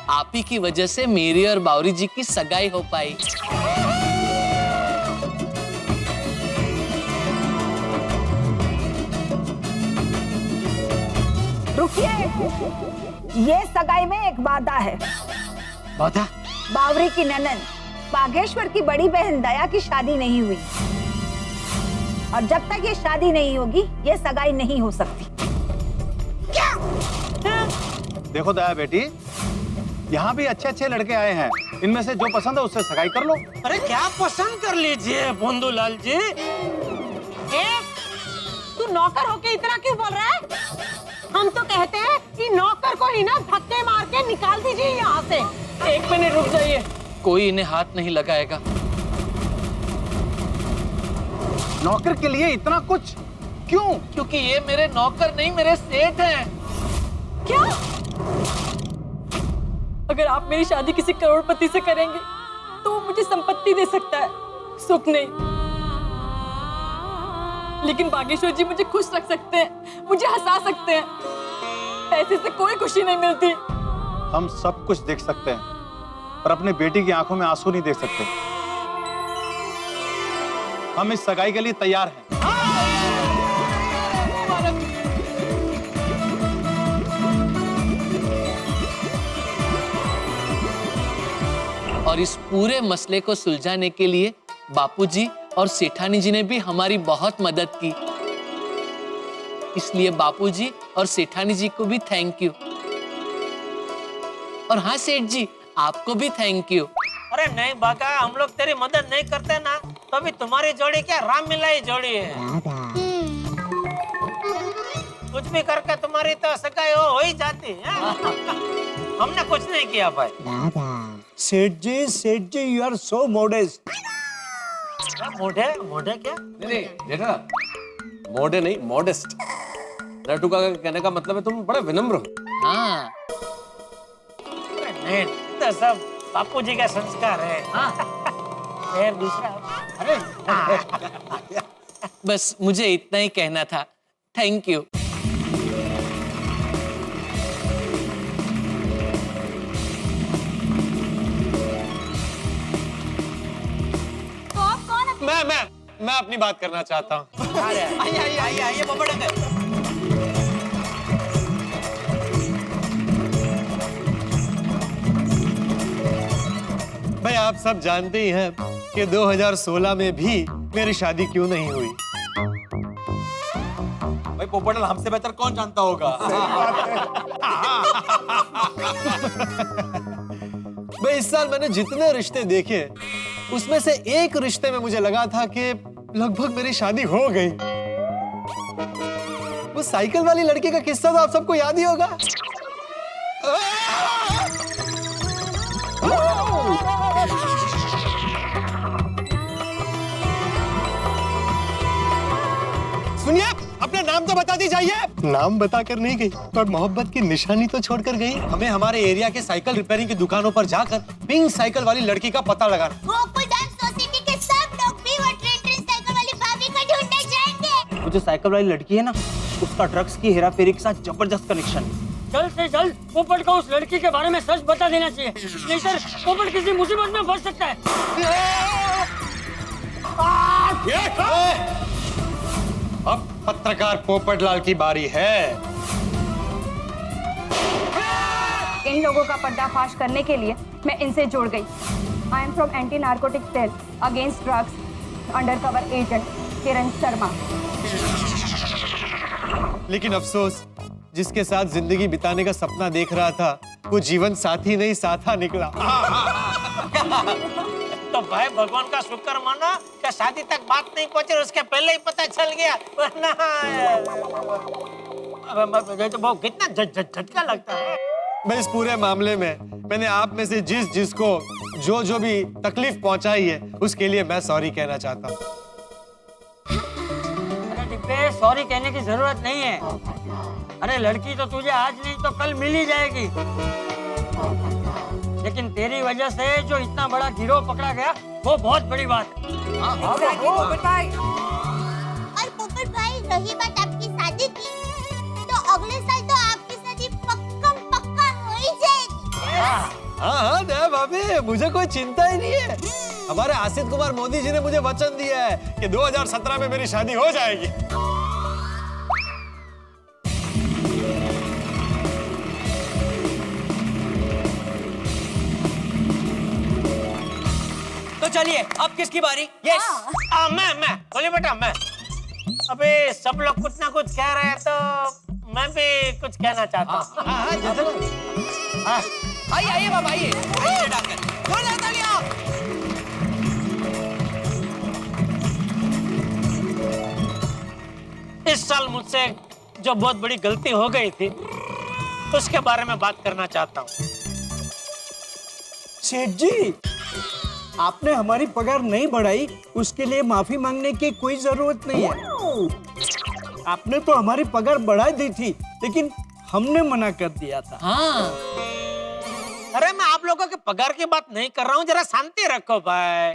आप ही की वजह से मेरी और बावरी जी की सगाई हो पाई। रुकिए, ये सगाई में एक वादा है। वादा? बावरी की ननद बागेश्वर की बड़ी बहन दया की शादी नहीं हुई, और जब तक ये शादी नहीं होगी ये सगाई नहीं हो सकती। क्या? देखो दया बेटी, यहाँ भी अच्छे अच्छे लड़के आए हैं, इनमें से जो पसंद है उससे सगाई कर लो। अरे क्या पसंद कर लीजिए बोंदूलाल जी। तू नौकर होके इतना क्यों बोल रहा है? हम तो कहते हैं कि नौकर को ही ना धक्के मार के निकाल दीजिए यहाँ से। एक मिनट रुक जाइए। कोई इन्हें हाथ नहीं लगाएगा। नौकर के लिए इतना कुछ क्यों? क्योंकि ये मेरे नौकर नहीं, मेरे सेठ हैं। क्या? अगर आप मेरी शादी किसी करोड़पति से करेंगे तो वो मुझे संपत्ति दे सकता है, सुख नहीं। लेकिन बागेश्वर जी मुझे खुश रख सकते हैं, मुझे हंसा सकते हैं। पैसे से कोई खुशी नहीं मिलती। हम सब कुछ देख सकते हैं, पर अपने बेटी की आंखों में आंसू नहीं देख सकते। हम इस सगाई के लिए तैयार हैं। और इस पूरे मसले को सुलझाने के लिए बापूजी और सेठानी जी ने भी हमारी बहुत मदद की, इसलिए बापूजी और सेठानी जी को भी थैंक यू। और हाँ सेठ जी, आपको भी थैंक यू। अरे नहीं बाका, हम लोग तेरी मदद नहीं करते ना तो अभी तुम्हारी जोड़ी क्या राम मिलाई जोड़ी है। कुछ भी करके तुम्हारी तो सगाई हो ही जाती है। हमने कुछ नहीं किया भाई। सेठ जी यू आर सो मॉडेस्ट। मोढ़े क्या? नहीं जेठा, मोढ़े नहीं, मॉडेस्ट। नटू का कहने का मतलब है तुम बड़े विनम्र हो। हाँ। नहीं तो सब बापू जी का संस्कार है। फिर दूसरा, अरे बस मुझे इतना ही कहना था। Thank you. तो आप कौन है? मैं अपनी बात करना चाहता हूँ। आइए भाई आप सब जानते ही हैं कि 2016 में भी मेरी शादी क्यों नहीं हुई। भाई पोपटलाल, हमसे बेहतर कौन जानता होगा? भाई इस साल मैंने जितने रिश्ते देखे उसमें से एक रिश्ते में मुझे लगा था कि लगभग मेरी शादी हो गई। वो साइकिल वाली लड़की का किस्सा तो आप सबको याद ही होगा। सुनिए, अपना नाम तो बता दी जाइए। नाम बताकर नहीं गई पर मोहब्बत की निशानी तो छोड़कर गई। हमें हमारे एरिया के साइकिल रिपेयरिंग की दुकानों पर जाकर पिंक साइकिल वाली लड़की का पता लगाना। गोकुल डांस सोसाइटी के सब लोग भी वो ट्रेंड साइकिल वाली भाभी को ढूंढने जाएंगे। वो जो साइकिल वाली लड़की है ना, उसका ड्रग्स की हेराफेरी के साथ जबरदस्त कनेक्शन है। जल्द से जल्द पोपट को उस लड़की के बारे में सच बता देना चाहिए, नहीं सर पोपट किसी मुसीबत में फंस सकता है। अब पत्रकार पोपटलाल की बारी है। इन लोगों का पर्दाफाश करने के लिए मैं इनसे जुड़ गई। I am from anti narcotic cell against drugs undercover agent Kiran Sharma. लेकिन अफसोस, जिसके साथ जिंदगी बिताने का सपना देख रहा था वो जीवन साथी नहीं साथा निकला। तो भाई भगवान का शुक्र माना कि शादी तक बात नहीं पहुंची, उसके पहले ही पता चल गया। वरना तो बहुत कितना झटका लगता है। मैं इस पूरे मामले में मैंने आप में से जिसको जो भी तकलीफ पहुंचाई है उसके लिए मैं सॉरी कहना चाहता हूँ। अरे डिब्बे, सॉरी कहने की जरूरत नहीं है। अरे लड़की तो तुझे आज नहीं तो कल मिल ही जाएगी, लेकिन तेरी वजह से जो इतना बड़ा गिरोह पकड़ा गया वो बहुत बड़ी बात है। पोपट भाई। और पोपट भाई, रही बात आपकी शादी की, तो अगले साल तो आपकी शादी पक्का हो ही जाएगी। हाँ दया भाभी, मुझे कोई चिंता ही नहीं है। हमारे आसित कुमार मोदी जी ने मुझे वचन दिया है कि 2017 में मेरी शादी हो जाएगी। तो चलिए, अब किसकी बारी? यस, मैं बोले बेटा मैं। अबे सब लोग कुछ ना कुछ कह रहे हैं तो मैं भी कुछ कहना चाहता हूँ। आइए बाबा, आइए जोरदार तालियां। इस साल मुझसे जो बहुत बड़ी गलती हो गई थी उसके बारे में बात करना चाहता हूँ। सेठ जी, आपने हमारी पगार नहीं बढ़ाई, उसके लिए माफी मांगने की कोई जरूरत नहीं है। आपने तो हमारी पगार बढ़ा दी थी, लेकिन हमने मना कर दिया था। हाँ। अरे मैं आप लोगों के पगार की बात नहीं कर रहा हूँ, जरा शांति रखो भाई।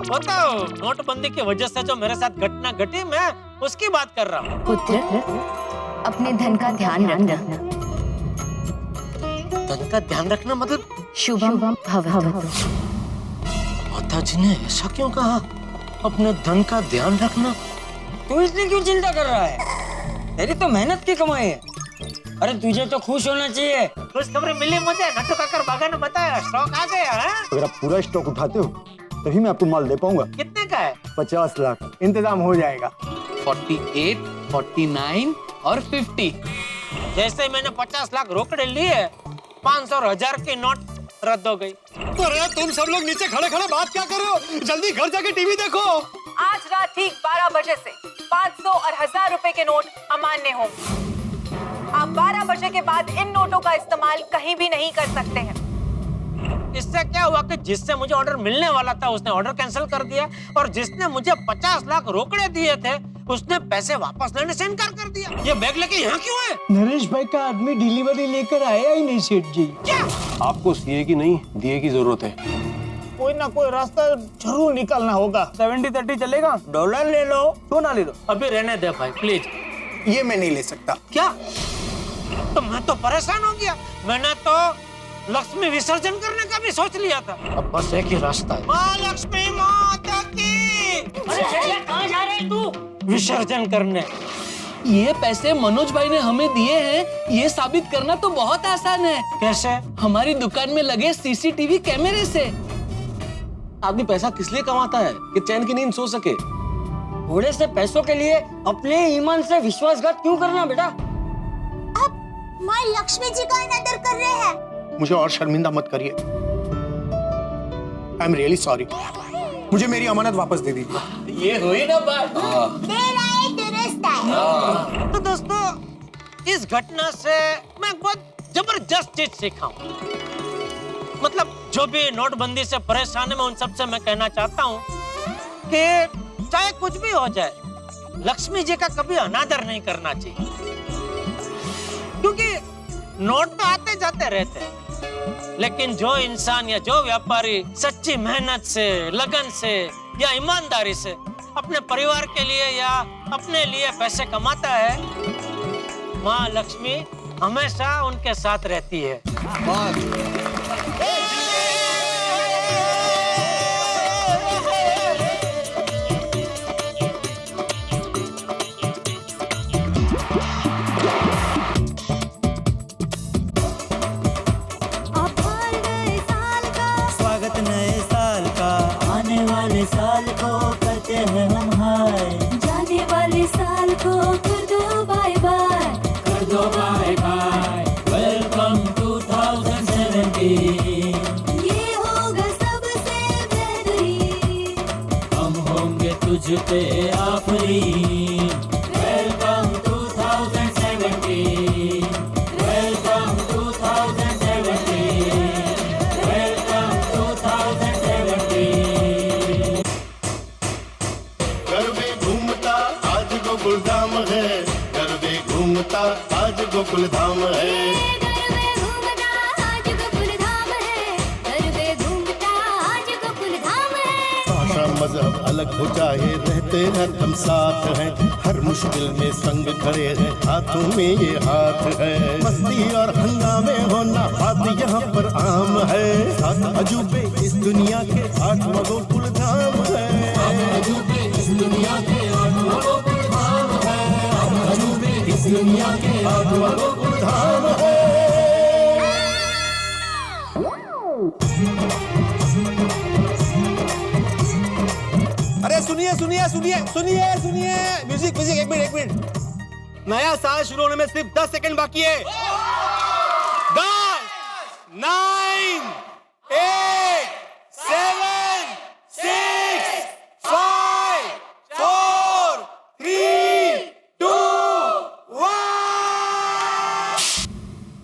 बताओ, नोटबंदी की वजह से जो मेरे साथ घटना घटी, मैं उसकी बात कर रहा हूँ। पुत्र, अपने धन का ध्यान रखना। धन का ध्यान रखना मतलब? शुभम भवतु। माता जी ने ऐसा क्यों कहा? अपने धन का ध्यान रखना? तू इसलिए क्यों चिंता कर रहा है? तेरी तो मेहनत की कमाई है। अरे तुझे तो खुश होना चाहिए। खुशखबरी मिली मुझे, नट्टू काकर बागा ने बताया, स्टॉक आ गया है। अगर आप पूरा स्टॉक उठाते हो तभी मैं आपको माल दे पाऊंगा। कितने का है? 50 लाख, इंतजाम हो जाएगा। 48, 49 और 50। जैसे मैंने 50 लाख रोकड़े लिए, 500 और 1000 की नोट रद्द हो गई। तो रे तुम सब लोग नीचे खड़े खड़े बात क्या कर रहे हो? जल्दी घर जाके टीवी देखो। आज रात ठीक 12 बजे से 500 और 1000 रुपए के नोट अमान्य होंगे। आप 12 बजे के बाद इन नोटों का इस्तेमाल कहीं भी नहीं कर सकते हैं। इससे क्या हुआ कि जिससे मुझे ऑर्डर मिलने वाला था उसने ऑर्डर कैंसिल कर दिया, और जिसने मुझे 50 लाख रोकड़े दिए थे उसने पैसे वापस लेने से इनकार कर दिया। ये बैग लेके यहाँ क्यों है? नरेश भाई का आदमी डिलीवरी लेकर आया ही नहीं सेठ जी। क्या? आपको सीए की नहीं दिए की जरूरत है। कोई ना कोई रास्ता जरूर निकालना होगा। 70-30 चलेगा? डॉलर ले लो, सोना ले लो। अभी रहने दे भाई प्लीज। ये मैं नहीं ले सकता। क्या? तो मैं तो परेशान हो गया। मैंने तो लक्ष्मी विसर्जन करने का भी सोच लिया था। अब बस एक ही रास्ता है। माँ लक्ष्मी माता की। अरे कहाँ जा रहे तू? विसर्जन करने। ये पैसे मनोज भाई ने हमें दिए हैं, ये साबित करना तो बहुत आसान है। कैसे? हमारी दुकान में लगे सीसीटीवी कैमरे से। आदमी पैसा किस लिए कमाता है? कि चैन की नींद सो सके। थोड़े से पैसों के लिए अपने ईमान से विश्वासघात क्यों करना बेटा? आप माँ लक्ष्मी जी का अनादर कर रहे हैं। मुझे और शर्मिंदा मत करिए। I am really sorry. मुझे मेरी अमानत वापस दे दीजिए। ये हुई ना बात। तेरा है दुरुस्त है। तो दोस्तों, इस घटना से मैं बहुत जबरदस्त चीज सीखा हूँ। मतलब जो भी नोटबंदी से परेशान है, मैं उन सब से मैं कहना चाहता हूँ कि चाहे कुछ भी हो जाए, लक्ष्मी जी का कभी अनादर नहीं करना चाहिए। क्योंकि नोट तो आते जाते रहते हैं, लेकिन जो इंसान या जो व्यापारी सच्ची मेहनत से, लगन से या ईमानदारी से अपने परिवार के लिए या अपने लिए पैसे कमाता है, माँ लक्ष्मी हमेशा उनके साथ रहती है। स्वागत नए साल का, आने वाले साल को करते हैं हम हाय, जाने वाले साल को कर दो बाय बाय, कर दो बाय बाय। वेलकम 2017, ये होगा सबसे बेहतरीन, हम होंगे तुझ पे आफरी। Welcome 2017, welcome 2017, welcome 2017। गरबे घूमता आज गोकुल धाम है, गरबे घूमता आज गोकुल धाम है। गरबे घूमता आज गोकुल धाम है, गरबे घूमता आज गोकुल धाम है। भाषा मजहब अलग हो जाए, रहते हैं हम साथ हैं, हर मुश्किल में संग खड़े हैं, हाथों में ये हाथ है। मस्ती और हंगामे होना बात यहाँ पर आम है, सात अजूबे इस दुनिया के 8वां गोकुल धाम है। अजूबे इस दुनिया के 8वां गोकुल धाम है, अजूबे इस दुनिया के 8वां गोकुल धाम है। अरे सुनिए सुनिए सुनिए सुनिए सुनिए, म्यूजिक म्यूजिक, एक मिनट एक मिनट। नया साल शुरू होने में सिर्फ 10 सेकंड बाकी है। 10, 9, 8, 7, 6, 5, 4, 3, 2, 1।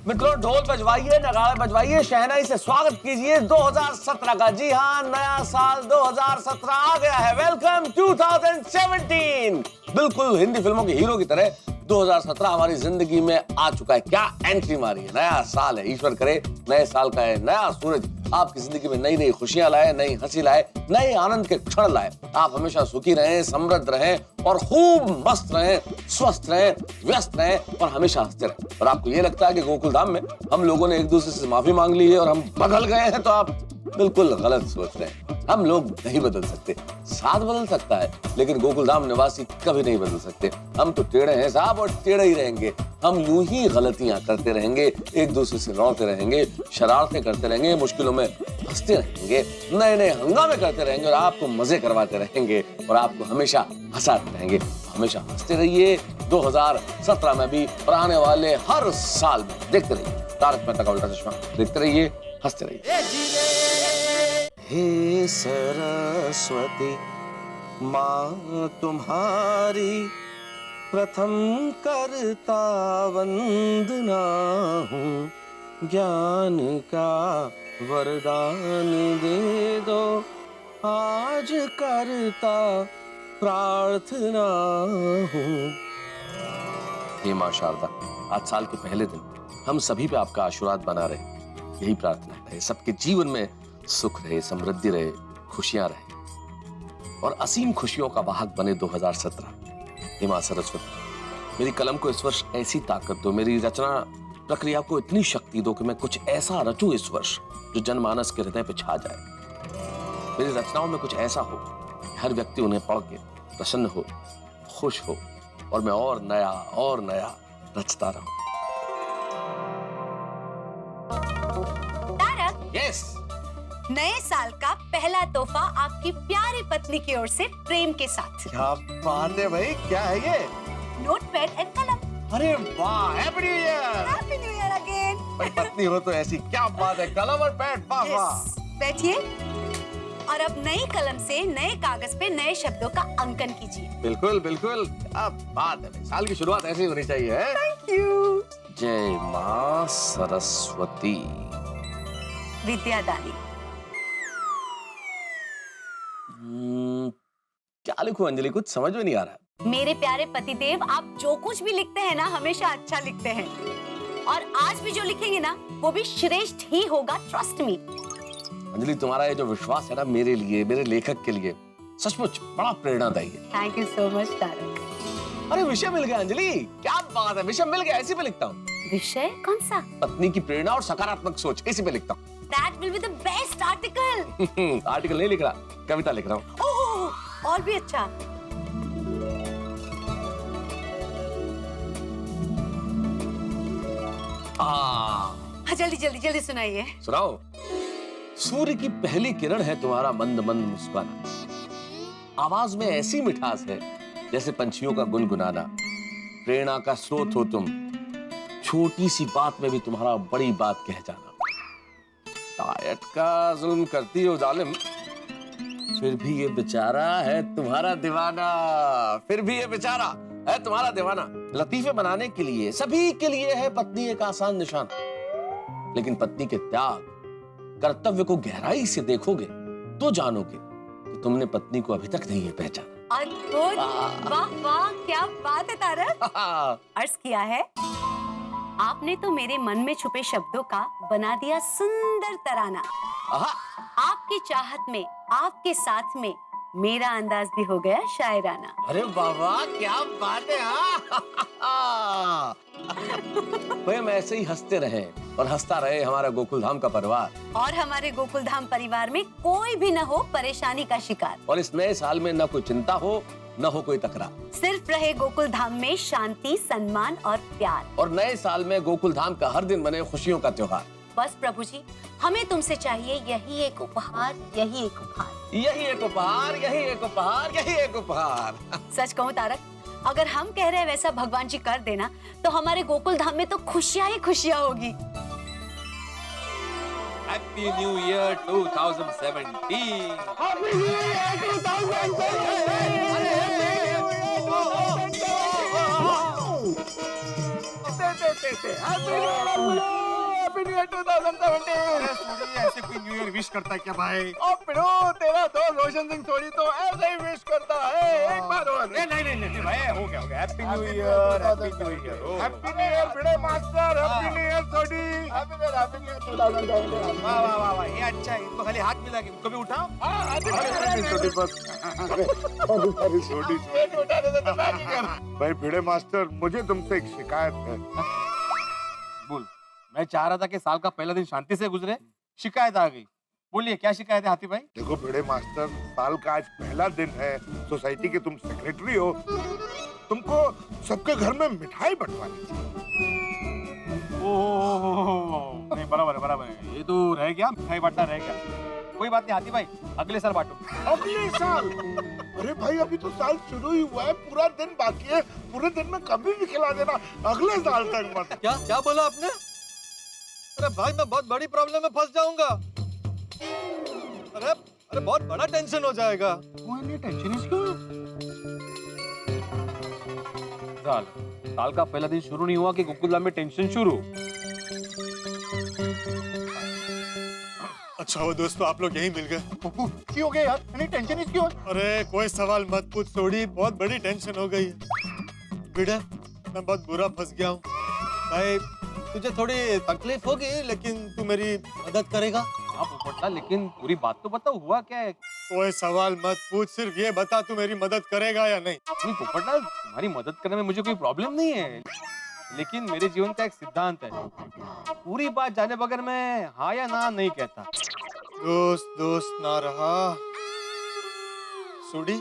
मित्रों, ढोल बजवाइए, नगाड़े बजवाइए, शहनाई से स्वागत कीजिए 2017 का। जी हाँ, नया साल 2017 आ गया है। वेलकम 2017। बिल्कुल हिंदी फिल्मों के हीरो की तरह 2017 हमारी जिंदगी में आ चुका है। क्या एंट्री मारी है, नया साल है। ईश्वर करे नए साल का है नया सूरज आपकी जिंदगी में नई नई खुशियां लाए, नई हंसी लाए, नए आनंद के क्षण लाए। आप हमेशा सुखी रहें, समृद्ध रहें और खूब मस्त रहें, स्वस्थ रहें, व्यस्त रहें और हमेशा हंसते रहें। और आपको ये लगता है कि गोकुल धाम में हम लोगों ने एक दूसरे से माफी मांग ली है और हम बदल गए हैं, तो आप बिल्कुल गलत सोच रहे हैं। हम लोग नहीं बदल सकते, साथ बदल सकता है, लेकिन गोकुल धाम निवासी कभी नहीं बदल सकते। हम तो टेढ़े हैं साहब और टेढ़े ही रहेंगे। हम यूं ही गलतियां करते रहेंगे, एक दूसरे से लड़ते रहेंगे, शरारतें करते रहेंगे, मुश्किलों में हंसते रहेंगे, नए नए हंगामे करते रहेंगे और आपको मजे करवाते रहेंगे और आपको हमेशा हंसाते रहेंगे। हमेशा हंसते रहिए 2017 में भी और आने वाले हर साल में। देखते रहिए तारक मेहता का उल्टा चश्मा, देखते रहिए, हंसते रहिए। हे सरस्वती माँ तुम्हारी प्रथम करता वंदना हूँ, ज्ञान का वरदान दे दो, आज करता प्रार्थना हूँ। हे माँ शारदा, आज साल के पहले दिन हम सभी पे आपका आशीर्वाद बना रहे, यही प्रार्थना है। सबके जीवन में सुख रहे, समृद्धि रहे, खुशियां रहे और असीम खुशियों का वाहक बने 2017। हे मां सरस्वती, मेरी कलम को इस वर्ष ऐसी ताकत दो, मेरी रचना प्रक्रिया को इतनी शक्ति दो कि मैं कुछ ऐसा रचूं इस वर्ष जो जनमानस के हृदय पे छा जाए। मेरी रचनाओं में कुछ ऐसा हो कि हर व्यक्ति उन्हें पढ़ के प्रसन्न हो, खुश हो और मैं और नया रचता रहूं। तारक, यस। नए साल का पहला तोहफा आपकी प्यारी पत्नी की ओर से प्रेम के साथ। क्या बात है भाई, क्या है ये? नोटपैड एंड कलम। अरे वाह, happy new year. Happy new year again. भाई पत्नी हो तो ऐसी, क्या बात है, कलम और पैड, वाह वाह। बैठिए और अब नई कलम से नए कागज पे नए शब्दों का अंकन कीजिए। बिल्कुल बिल्कुल, क्या बात है भाई, साल की शुरुआत ऐसी होनी चाहिए। Thank you. जय माँ सरस्वती। विद्यादानी। क्या लिखूं अंजलि, कुछ समझ में नहीं आ रहा। मेरे प्यारे पतिदेव, आप जो कुछ भी लिखते हैं ना, हमेशा अच्छा लिखते हैं, और आज भी जो लिखेंगे ना, वो भी श्रेष्ठ ही होगा, ट्रस्ट मी। अंजलि, तुम्हारा ये जो विश्वास है ना मेरे लिए, मेरे लेखक के लिए, सचमुच बड़ा प्रेरणादायी है। Thank you so much Tarak. अरे विषय मिल गया अंजलि, क्या बात है, विषय मिल गया, इसी पे लिखता हूँ। विषय कौन सा? पत्नी की प्रेरणा और सकारात्मक सोच, इसी पे लिखता हूँ। That will be the best article. Article नहीं लिख रहा, कविता लिख रहा हूँ। ओह, और भी अच्छा। जल्दी जल्दी जल्दी सुनाइए। सुनाओ। सूर्य की पहली किरण है तुम्हारा मंद मंद मुस्कुराना, आवाज में ऐसी मिठास है जैसे पंछियों का गुनगुनाना, प्रेरणा का स्रोत हो तुम, छोटी सी बात में भी तुम्हारा बड़ी बात कह जाना, डाइट का जुल्म करती हो जालिम, फिर भी ये बेचारा है तुम्हारा दीवाना, फिर भी ये बेचारा है तुम्हारा दीवाना। लतीफे बनाने के लिए सभी के लिए है पत्नी एक आसान निशान, लेकिन पत्नी के त्याग कर्तव्य को गहराई से देखोगे तो जानोगे कि तुमने पत्नी को अभी तक नहीं है पहचाना। अद्भुत, वाह वाह, क्या बात है तारक। अर्ज किया है, आपने तो मेरे मन में छुपे शब्दों का बना दिया सुंदर तराना। आपकी चाहत में, आपके साथ में मेरा अंदाज भी हो गया शायराना। अरे बाबा, क्या बात है। भाई हम ऐसे ही हंसते रहे और हंसता रहे हमारा गोकुल धाम का परिवार, और हमारे गोकुल धाम परिवार में कोई भी न हो परेशानी का शिकार, और इस नए साल में न कोई चिंता हो न हो कोई तकरार, सिर्फ रहे गोकुल धाम में शांति, सम्मान और प्यार, और नए साल में गोकुल धाम का हर दिन बने खुशियों का त्योहार। बस प्रभु जी, हमें तुमसे चाहिए यही एक उपहार, यही एक उपहार, यही एक उपहार, यही एक उपहार, यही एक उपहार। सच कहूँ तारक, अगर हम कह रहे हैं वैसा भगवान जी कर देना, तो हमारे गोकुल धाम में तो खुशियाँ ही खुशियाँ होगी। Happy new year 2017। Happy new year 2017। ऐसे कोई न्यू ईयर विश करता है क्या भाई? तेरा दोस्त रोशन सिंह सोनी तो ऐसे ही विश करता है, एक बार और। नहीं भाई, हो गया happy new year, happy new year, happy new year Bhide master, happy new year Soni, happy new year 2017। वाह वाह वाह वाह, ये अच्छा है, इनको खाली हाथ मिला के इनको भी उठाओ। भाई भिड़े मास्टर, मुझे तुमसे एक शिकायत है। बोल। मैं चाह रहा था कि साल का पहला दिन शांति से गुजरे, शिकायत आ गई। बोलिए क्या शिकायत है हाथी भाई? देखो भिड़े मास्टर, साल का आज पहला दिन है, सोसाइटी के तुम सेक्रेटरी हो, तुमको सबके घर में मिठाई बंटवानी चाहिए। ओह, नहीं बराबर है, ये तो रह गया, मिठाई बांटना रह गया। कोई बात नहीं हाथी भाई, अगले साल बांटो। अगले साल? अरे भाई अभी तो साल शुरू ही हुआ है, पूरा दिन बाकी है, पूरे दिन में कभी भी खिला देना, अगले साल तक मत। क्या बोला आपने? अरे भाई मैं बहुत बड़ी प्रॉब्लम में फंस जाऊंगा। अरे बहुत बड़ा टेंशन हो जाएगा। टेंशन क्यों? साल का पहला दिन शुरू नहीं हुआ कि गोकुल धाम में टेंशन शुरू। अच्छा वो दोस्तों, आप लोग यहीं मिल गए। क्यों हो गया यार? नहीं टेंशन क्यों? अरे कोई सवाल मत पूछ सोडी, बहुत बड़ी टेंशन हो गई है। बेटा मैं बहुत बुरा फंस गया हूँ भाई, तुझे थोड़ी तकलीफ होगी लेकिन तू मेरी मदद करेगा। हाँ पोपटलाल, लेकिन पूरी बात तो बताओ, हुआ क्या है? कोई सवाल मत पूछ, सिर्फ ये बता तू मेरी मदद करेगा या नहीं। नहीं पोपटलाल, तुम्हारी मदद करने में मुझे कोई प्रॉब्लम नहीं है, लेकिन मेरे जीवन का एक सिद्धांत है, पूरी बात जाने बगैर मैं हाँ या ना नहीं कहता। दोस्त ना रहा। सोडी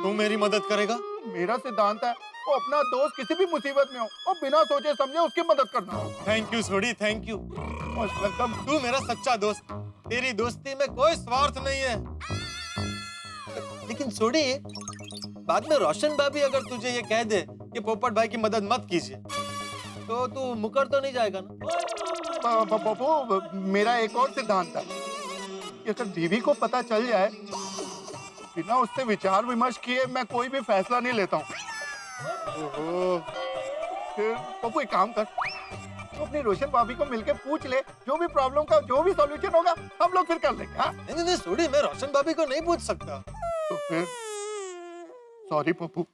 तू मेरी मदद करेगा? मेरा सिद्धांत है वो अपना दोस्त किसी भी मुसीबत में हो और बिना सोचे समझे उसकी मदद करना। Thank you Sodhi, thank you. तू मेरा सच्चा दोस्त, तेरी दोस्ती में कोई स्वार्थ नहीं है। लेकिन सोडी, बाद में रोशन भाभी अगर तुझे ये कह दे कि पोपट भाई की मदद मत कीजिए, तो तू मुकर तो नहीं जाएगा ना? पप्पू, मेरा एक और सिद्धांत है कि अगर बीवी को पता चल जाए, बिना उससे विचार विमर्श किए मैं कोई भी फैसला नहीं लेता हूँ। फिर पप्पू एक काम कर, तो अपनी रोशन भाभी को मिलके पूछ ले, जो भी प्रॉब्लम का जो भी सॉल्यूशन होगा हम लोग फिर कर लेंगे। हाँ? नहीं सोडी, मैं रोशन भाभी को नहीं पूछ सकता। तो फिर सॉरी पप्पू।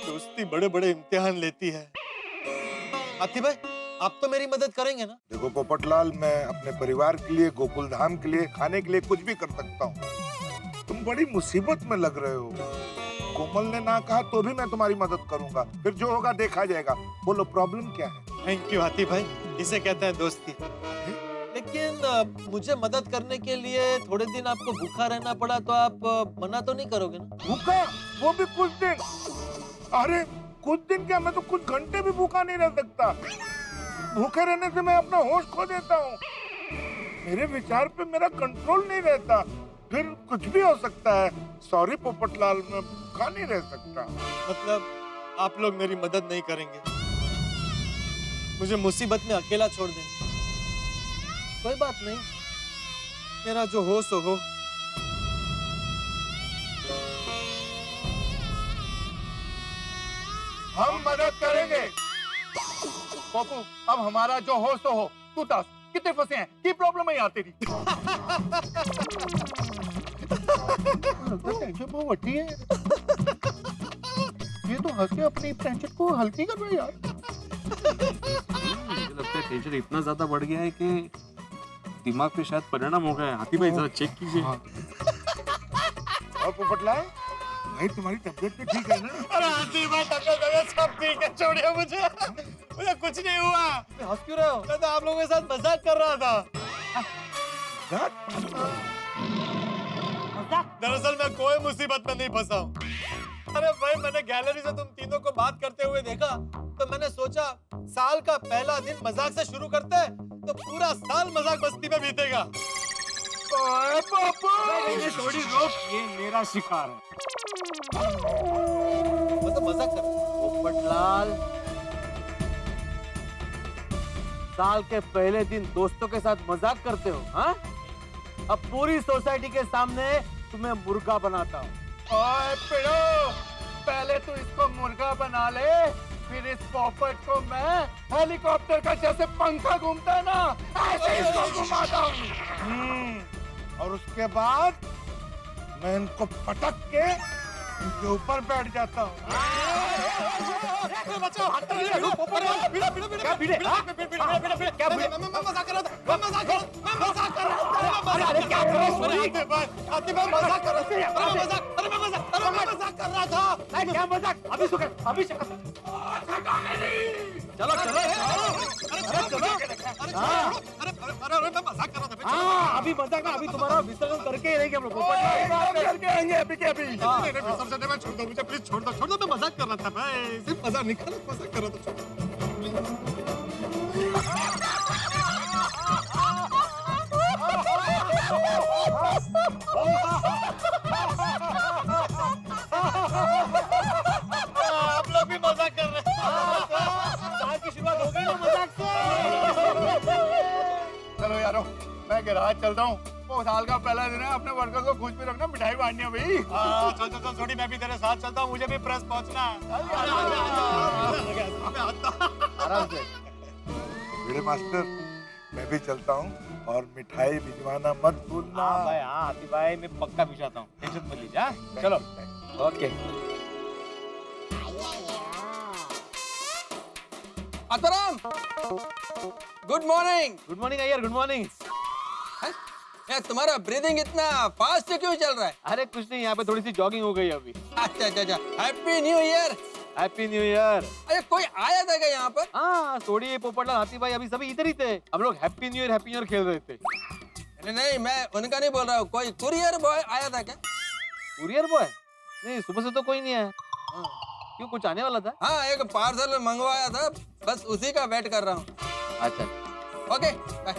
दोस्ती बड़े बड़े इम्तिहान लेती है। हाथी भाई, आप तो मेरी मदद करेंगे ना? देखो पोपटलाल, मैं अपने परिवार के लिए, गोकुल धाम के लिए, खाने के लिए कुछ भी कर सकता हूँ। तुम बड़ी मुसीबत में लग रहे हो। कोमल ने ना कहा तो भी मैं तुम्हारी मदद करूंगा, फिर जो होगा देखा जाएगा। बोलो प्रॉब्लम क्या है? थैंक यू हाथी भाई, इसे कहते हैं दोस्ती। लेकिन मुझे मदद करने के लिए थोड़े दिन आपको भूखा रहना पड़ा, तो आप मना तो नहीं करोगे ना? भूखा? वो भी कुछ दिन? अरे कुछ दिन क्या, मैं तो कुछ घंटे भी भूखा नहीं रह सकता। भूखे रहने से मैं अपना होश खो देता हूँ। मेरे विचार पे मेरा कंट्रोल नहीं रहता, फिर कुछ भी हो सकता है। सॉरी पोपटलाल, मैं भूखा नहीं रह सकता। मतलब आप लोग मेरी मदद नहीं करेंगे, मुझे मुसीबत में अकेला छोड़ देंगे? कोई बात नहीं, मेरा जो हो सो हो। हम मदद करेंगे। पप्पू, अब हमारा जो हो सो हो। तू दस, कितने फंसे हैं? की प्रॉब्लम है यहाँ तेरी? टेंशन बहुत बढ़ी है। ये तो हंस के अपनी टेंशन को हल्की कर रहा है यार। मुझे लगता है टेंशन इतना ज्यादा बढ़ गया है कि दिमाग पे शायद परिणाम हो गया है। हाथी भाई जरा चेक कीजिए। और पोपटलाल भाई, तुम्हारी तबीयत तो ठीक है ना? अरे हाथी भाई, तबीयत सब ठीक है, छोड़िए मुझे कुछ नहीं हुआ। हंस क्यों रहे हो? मैं तो आप लोगों के साथ मजाक कर रहा था। दरअसल मैं कोई मुसीबत में नहीं फंसा हूँ। अरे भाई, मैंने गैलरी से तुम तीनों को बात करते हुए देखा, तो मैंने सोचा साल का पहला दिन मजाक से शुरू करते हैं, तो पूरा साल मजाक मस्ती में बीतेगा। थोड़ी रोक, ये मेरा शिकार है। मैं तो मजाक कर। पोपटलाल, साल के पहले दिन दोस्तों के साथ मजाक करते हो? हाँ? अब पूरी सोसाइटी के सामने तुम्हें मुर्गा बनाता हूँ। ओए पिड़ो, पहले तू इसको मुर्गा बना ले, फिर इस पोपट को मैं हेलीकॉप्टर का जैसे पंखा घूमता है ना, ऐसे इसको घुमाता हूँ। और उसके बाद मैं इनको पटक के इनके ऊपर बैठ जाता हूँ। चलो चलो अभी मजाक, अभी तुम्हारा विसर्जन करके ही रहेंगे हम लोग। करके आएंगे अभी के अभी। विसर्जन में छोड़ दो मुझे, प्लीज छोड़ दो, मैं मजाक कर रहा था भाई, सिर्फ मजाक निकालो, मजाक कर रहा था। आप लोग भी मजाक कर रहे हैं। साल की शुरुआत हो गई ना मजाक से। चलो यारो, मैं गैराज चलता हूँ। वो साल का पहला दिन है, अपने वर्कर को खुश भी रखना, मिठाई बांटनी है भाई। चल चल चल छोड़ी, मैं भी तेरे साथ चलता हूँ, मुझे भी प्रेस पहुँचना है। आराम से। भिड़े मास्टर, मैं भी चलता हूँ, और मिठाई भिजवाना मत भूलना। हाँ भाई, हाँ हाथी भाई, मैं पक्का भिजवाता हूँ, टेंशन मत लीजिए। हाँ? चलो, okay. Atmaram, good morning. Good morning Iyer, good morning. यार तुम्हारा ब्रीदिंग इतना फास्ट क्यों चल रहा है? अरे कुछ नहीं, यहाँ पे थोड़ी सी जॉगिंग हो गई अभी। अच्छा अच्छा अच्छा, happy new year. Happy new year. अरे कोई आया था क्या यहाँ पर? हाँ, सोडी, पोपटलाल, हाथी भाई अभी सभी इधर ही थे। हम लोग हैप्पी न्यू ईयर खेल रहे थे। नहीं, मैं उनका नहीं बोल रहा हूँ, कोई कुरियर बॉय आया था क्या? Courier boy? नहीं, सुबह से तो कोई नहीं आया। क्यों कुछ आने वाला था? हाँ, एक पार्सल मंगवाया था, बस उसी का वेट कर रहा हूँ। अच्छा ओके बाय।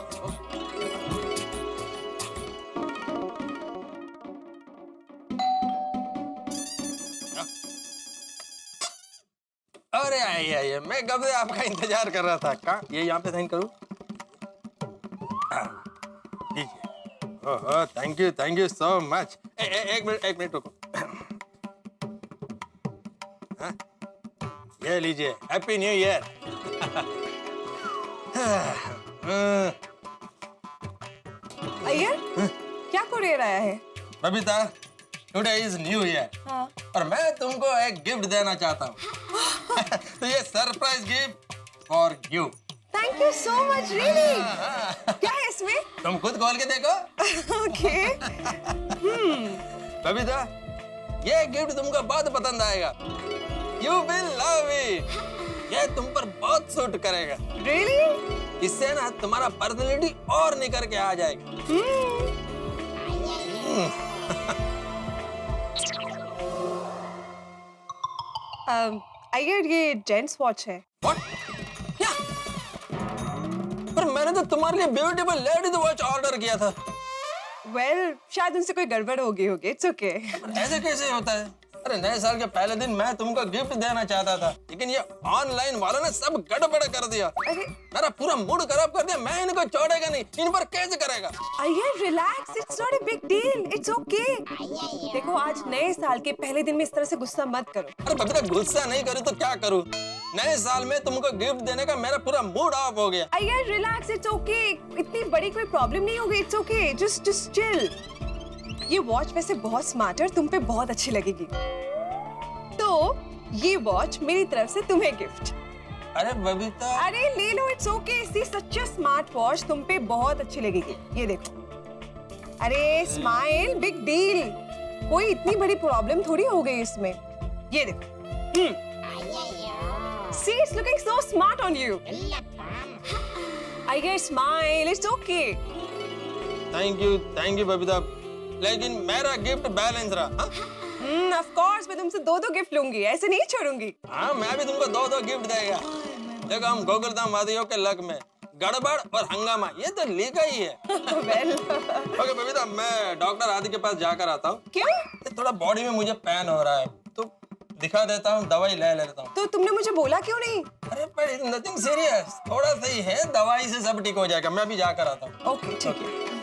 अरे आइए आइए, मैं कब से आपका इंतजार कर रहा था। कहाँ ये यहाँ पे साइन करूँ? Oh thank you so much. एक मिनट रुको। हाँ? ये लीजिए, हैप्पी न्यू ईयर। अय्यर क्या कुरियर आया है? Babita, today is new year हाँ। और मैं तुमको एक गिफ्ट देना चाहता हूँ। तो ये surprise gift for you. Thank you so much, really. क्या है इसमें? तुम खुद खोल के देखो। ओके। बबीता, ये गिफ्ट तुमको बहुत पसंद आएगा। You will love it. ये तुम पर बहुत सूट करेगा। रियली? इससे ना तुम्हारा पर्सनैलिटी और निखर के आ जाएगा। अय्यर ये जेंट्स वॉच है। पर मैंने तो तुम्हारे लिए ब्यूटीफुल लेडीज वॉच ऑर्डर किया था। वेल, शायद उनसे कोई गड़बड़ हो गई होगी। It's okay. ऐसे कैसे होता है? अरे नए साल के पहले दिन मैं तुमको गिफ्ट देना चाहता था, लेकिन ये ऑनलाइन वालों ने सब गड़बड़ कर दिया। अरे मेरा पूरा मूड खराब कर दिया। मैं इनको छोड़ेगा नहीं, इन पर कैसे करेगा? Iyer relax, it's not a big deal, it's okay. देखो, आज नए साल के पहले दिन में इस तरह से गुस्सा मत करो। अरे बबीता, गुस्सा नहीं करूँ तो क्या करूँ? नए साल में तुमको गिफ्ट देने का मेरा पूरा मूड ऑफ हो गया। Iyer relax, it's okay. इतनी बड़ी कोई प्रॉब्लम नहीं होगी। It's okay, just chill. ये वॉच वैसे बहुत स्मार्ट है और तुम पे बहुत अच्छी लगेगी। तो ये वॉच मेरी तरफ से तुम्हें गिफ्ट। अरे बबीता, अरे ले लो, it's okay. See such a smart watch, तुम पे बहुत अच्छी लगेगी। ये देखो। अरे स्माइल, बिग डील। कोई इतनी बड़ी प्रॉब्लम थोड़ी हो गई इसमें। ये देखो। See, it's looking so smart on you. I get smile. It's okay. Thank you Babita, लेकिन मेरा गिफ्ट बैलेंस रहा। Of course, मैं तुमसे 2 गिफ्ट लूंगी, ऐसे नहीं छोड़ूंगी। हाँ, मैं भी तुमको 2 गिफ्ट देगा। देखो, हम गोकुलधाम वादियों के लक में गड़बड़ और हंगामा, ये तो लिखा ही है। Well. ओके बबीता, मैं डॉक्टर आदि के पास जाकर आता हूँ। क्यों? थोड़ा बॉडी में मुझे पेन हो रहा है, तो दिखा देता हूँ, दवाई ले लेता हूँ। तो तुमने मुझे बोला क्यों नहीं? अरे पर नथिंग सीरियस, थोड़ा सही है, दवाई से सब ठीक हो जाएगा। मैं भी जाकर आता हूँ। ओके, ठीक है।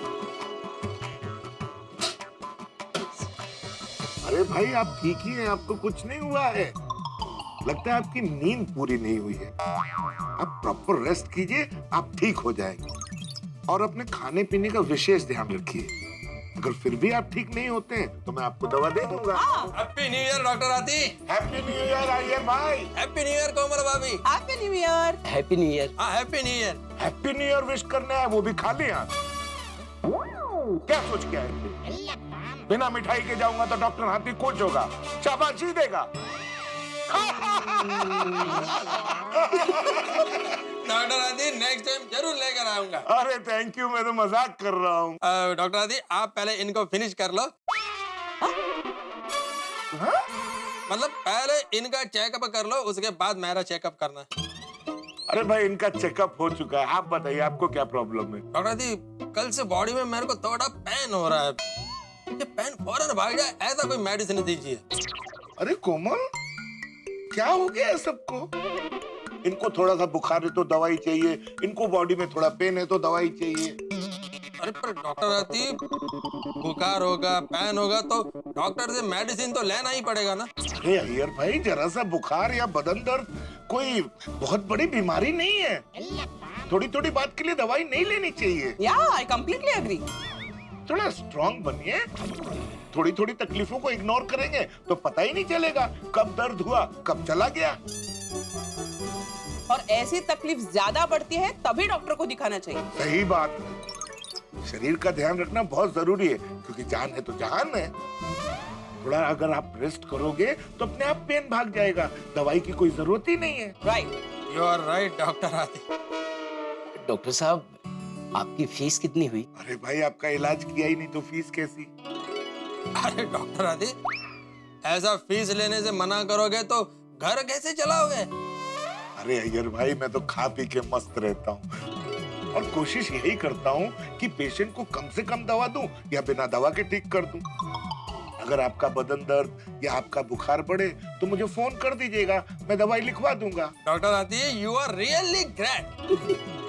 अरे भाई, आप ठीक ही हैं, आपको कुछ नहीं हुआ है। लगता है आपकी नींद पूरी नहीं हुई है। आप प्रॉपर रेस्ट कीजिए, आप ठीक हो जाएंगे। और अपने खाने पीने का विशेष ध्यान रखिए। अगर फिर भी आप ठीक नहीं होते हैं तो मैं आपको दवा दे दूंगा। Happy new year doctor Aadi. Happy new year आइए भाई। हैप्पी न्यू ईयर कोमल भाभी। Happy new year. Happy new year. हाँ, happy new year. Happy new year wish करने आए, वो भी खाली हाथ। क्या सोच के आए थे? बिना मिठाई के जाऊंगा तो डॉक्टर हाथी खुश होगा, शाबाशी देगा। डॉक्टर आदि, नेक्स्ट टाइम जरूर लेकर आऊंगा। अरे थैंक यू, मैं तो मजाक कर रहा हूँ। डॉक्टर आदि, आप पहले इनको फिनिश कर लो। मतलब पहले इनका चेकअप कर लो, उसके बाद मेरा चेकअप करना है। अरे भाई, इनका चेकअप हो चुका है। आप बताइए, आपको क्या प्रॉब्लम है? डॉक्टर आदि, कल से बॉडी में मेरे को थोड़ा पेन हो रहा है। ये पेन फौरन भाग जाए, ऐसा कोई मेडिसिन दीजिए। अरे कोमल, क्या हो गया है सबको? इनको थोड़ा सा बुखार है तो दवाई चाहिए, इनको बॉडी में थोड़ा पेन है तो दवाई चाहिए। अरे पर डॉक्टर आदि, बुखार होगा, पेन होगा तो डॉक्टर से मेडिसिन तो लेना ही पड़ेगा ना। अरे अय्यर भाई, जरा सा बुखार या बदन दर्द कोई बहुत बड़ी बीमारी नहीं है। थोड़ी थोड़ी बात के लिए दवाई नहीं लेनी चाहिए। या, आई कंप्लीटली एग्री। थोड़ा स्ट्रांग बनिए। थोड़ी थोड़ी तकलीफों को इग्नोर करेंगे तो पता ही नहीं चलेगा कब दर्द हुआ, कब चला गया। और ऐसी तकलीफ ज्यादा बढ़ती है तभी डॉक्टर को दिखाना चाहिए। सही बात। शरीर का ध्यान रखना बहुत जरूरी है, क्योंकि जान है तो जहान है। थोड़ा अगर आप रेस्ट करोगे तो अपने आप पेन भाग जाएगा, दवाई की कोई जरूरत ही नहीं है। Right, you are right doctor आदि। डॉक्टर साहब, आपकी फीस कितनी हुई? अरे भाई, आपका इलाज किया ही नहीं तो फीस कैसी? अरे डॉक्टर आदि, ऐसा फीस लेने से मना करोगे तो घर कैसे चलाओगे? अरे अय्यर भाई, मैं तो खा पी के मस्त रहता हूँ और कोशिश यही करता हूँ कि पेशेंट को कम से कम दवा दूं या बिना दवा के ठीक कर दूं। अगर आपका बदन दर्द या आपका बुखार बढ़े तो मुझे फोन कर दीजिएगा, मैं दवाई लिखवा दूंगा। डॉक्टर आती, यू आर रियली ग्रेट।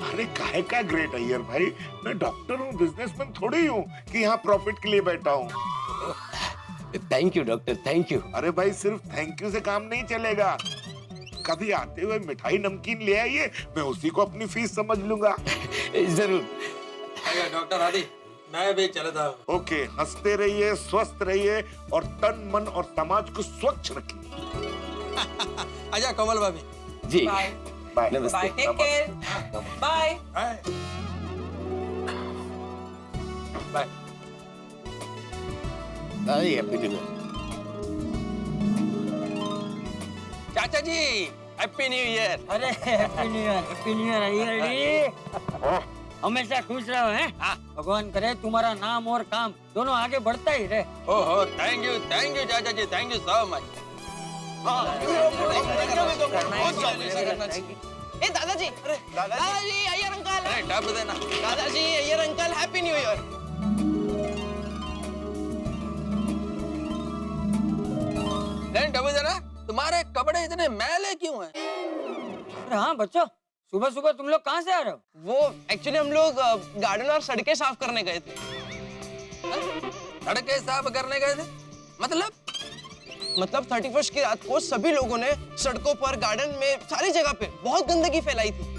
अरे काहे का ग्रेट अय्यर भाई, मैं डॉक्टर हूँ, बिजनेसमैन थोड़ी हूँ कि यहाँ प्रॉफिट के लिए बैठा हूँ। Thank you doctor, thank you. अरे भाई, सिर्फ थैंक यू से काम नहीं चलेगा। कभी आते हुए मिठाई नमकीन ले आइए, मैं उसी को अपनी फीस समझ लूंगा। जरूर। डॉक्टर आदि, मैं भी चलता हूँ। ओके, हंसते रहिए, स्वस्थ रहिए और तन मन और समाज को स्वच्छ रखिए। आजा कमल भाभी। जी bye bye. Bye, take care, bye. Bye. Happy new year. चाचा जी, हैप्पी न्यू ईयर। अरे happy new year, happy new year Iyer. हमेशा खुश रहो हैं। भगवान करे तुम्हारा नाम और काम दोनों आगे बढ़ता ही रहे। ओहो, थैंक यू चाचा जी, थैंक यू सो मच। ए दादाजी, दादाजी, अय्यर अंकल। अरे डब देना। दादाजी, Iyer uncle, happy new year. Dub देना। तुम्हारे कपड़े इतने मैले क्यों हैं? अरे हाँ बच्चों, सुबह सुबह तुम लोग कहाँ से आ रहे हो? वो एक्चुअली हम लोग गार्डन और सड़कें साफ करने गए थे। सड़कें साफ करने गए थे? मतलब 31st की रात को सभी लोगों ने सड़कों पर, गार्डन में, सारी जगह पे बहुत गंदगी फैलाई थी।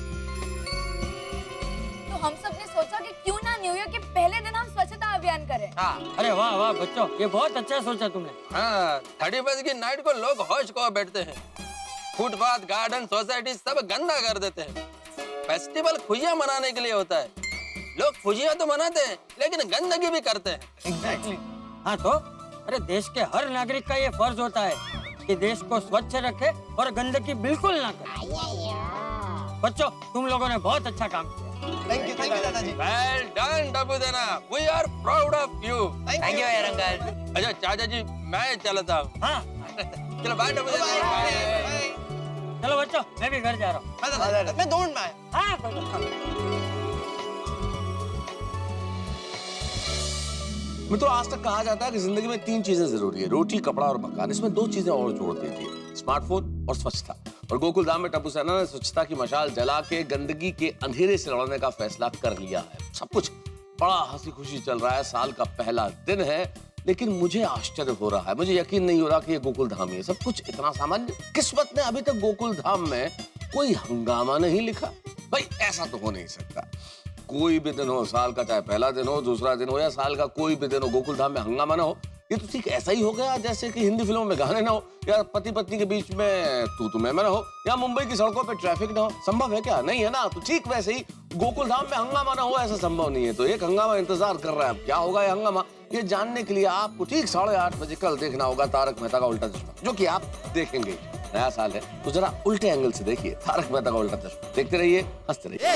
तो हम सब ने सोचा कि क्यों ना न्यू ईयर के पहले दिन हम स्वच्छता अभियान करें। हाँ। अरे वाह वाह बच्चों, ये बहुत अच्छा सोचा तुमने। हाँ, 31st की नाइट को लोग होश खो बैठते हैं। फुटपाथ, गार्डन, सोसाइटी सब गंदा कर देते हैं। फेस्टिवल खुशियां मनाने के लिए होता है। लोग खुशियां तो मनाते हैं लेकिन गंदगी भी करते हैं। एग्जैक्टली। हाँ तो अरे देश के हर नागरिक का ये फर्ज होता है कि देश को स्वच्छ रखे और गंदगी बिल्कुल ना करे। बच्चों, तुम लोगों ने बहुत अच्छा काम किया। थैंक यू दादाजी। वेल डन डब्बू देना, we are proud of you. Thank you यार अंकल। अच्छा चाचा जी, मैं चलता हूँ। हाँ चलो बाय डब्बू देना। चलो बच्चों, मैं भी घर जा रहा हूँ। मैं दौड़ में आया। हाँ मित्रों, आज तक कहा जाता है कि जिंदगी में 3 चीजें जरूरी है, रोटी, कपड़ा और मकान। इसमें 2 चीजें और जोड़ दी थी, स्मार्टफोन और स्वच्छता। और गोकुल धाम में टप्पू सेना ने स्वच्छता की मशाल जला के गंदगी के अंधेरे से लड़ने का फैसला कर लिया है। सब कुछ बड़ा हंसी खुशी चल रहा है, साल का पहला दिन है, लेकिन मुझे आश्चर्य हो रहा है, मुझे यकीन नहीं हो रहा कि ये गोकुल धाम है। सब कुछ इतना सामान्य। किस्मत ने अभी तक गोकुल धाम में कोई हंगामा नहीं लिखा। भाई ऐसा तो हो नहीं सकता। कोई भी दिन हो, साल का चाहे पहला दिन हो, दूसरा दिन हो या साल का कोई भी दिन हो, गोकुल धाम में हंगामा ना हो। ये तो ठीक ऐसा ही हो गया जैसे कि हिंदी फिल्मों में गाने ना हो, या पति पत्नी के बीच में तू मैं ना हो, या मुंबई की सड़कों पे ट्रैफिक ना हो। संभव है क्या? नहीं है ना। तो ठीक वैसे ही गोकुल धाम में हंगामा ना हो, ऐसा संभव नहीं है। तो एक हंगामा इंतजार कर रहा है। अब क्या होगा ये हंगामा, ये जानने के लिए आपको ठीक 8:30 बजे कल देखना होगा तारक मेहता का उल्टा चश्मा, जो कि आप देखेंगे। नया साल है तो जरा उल्टे एंगल से देखिए तारक मेहता का उल्टा चश्मा। देखते रहिए, हंसते रहिए।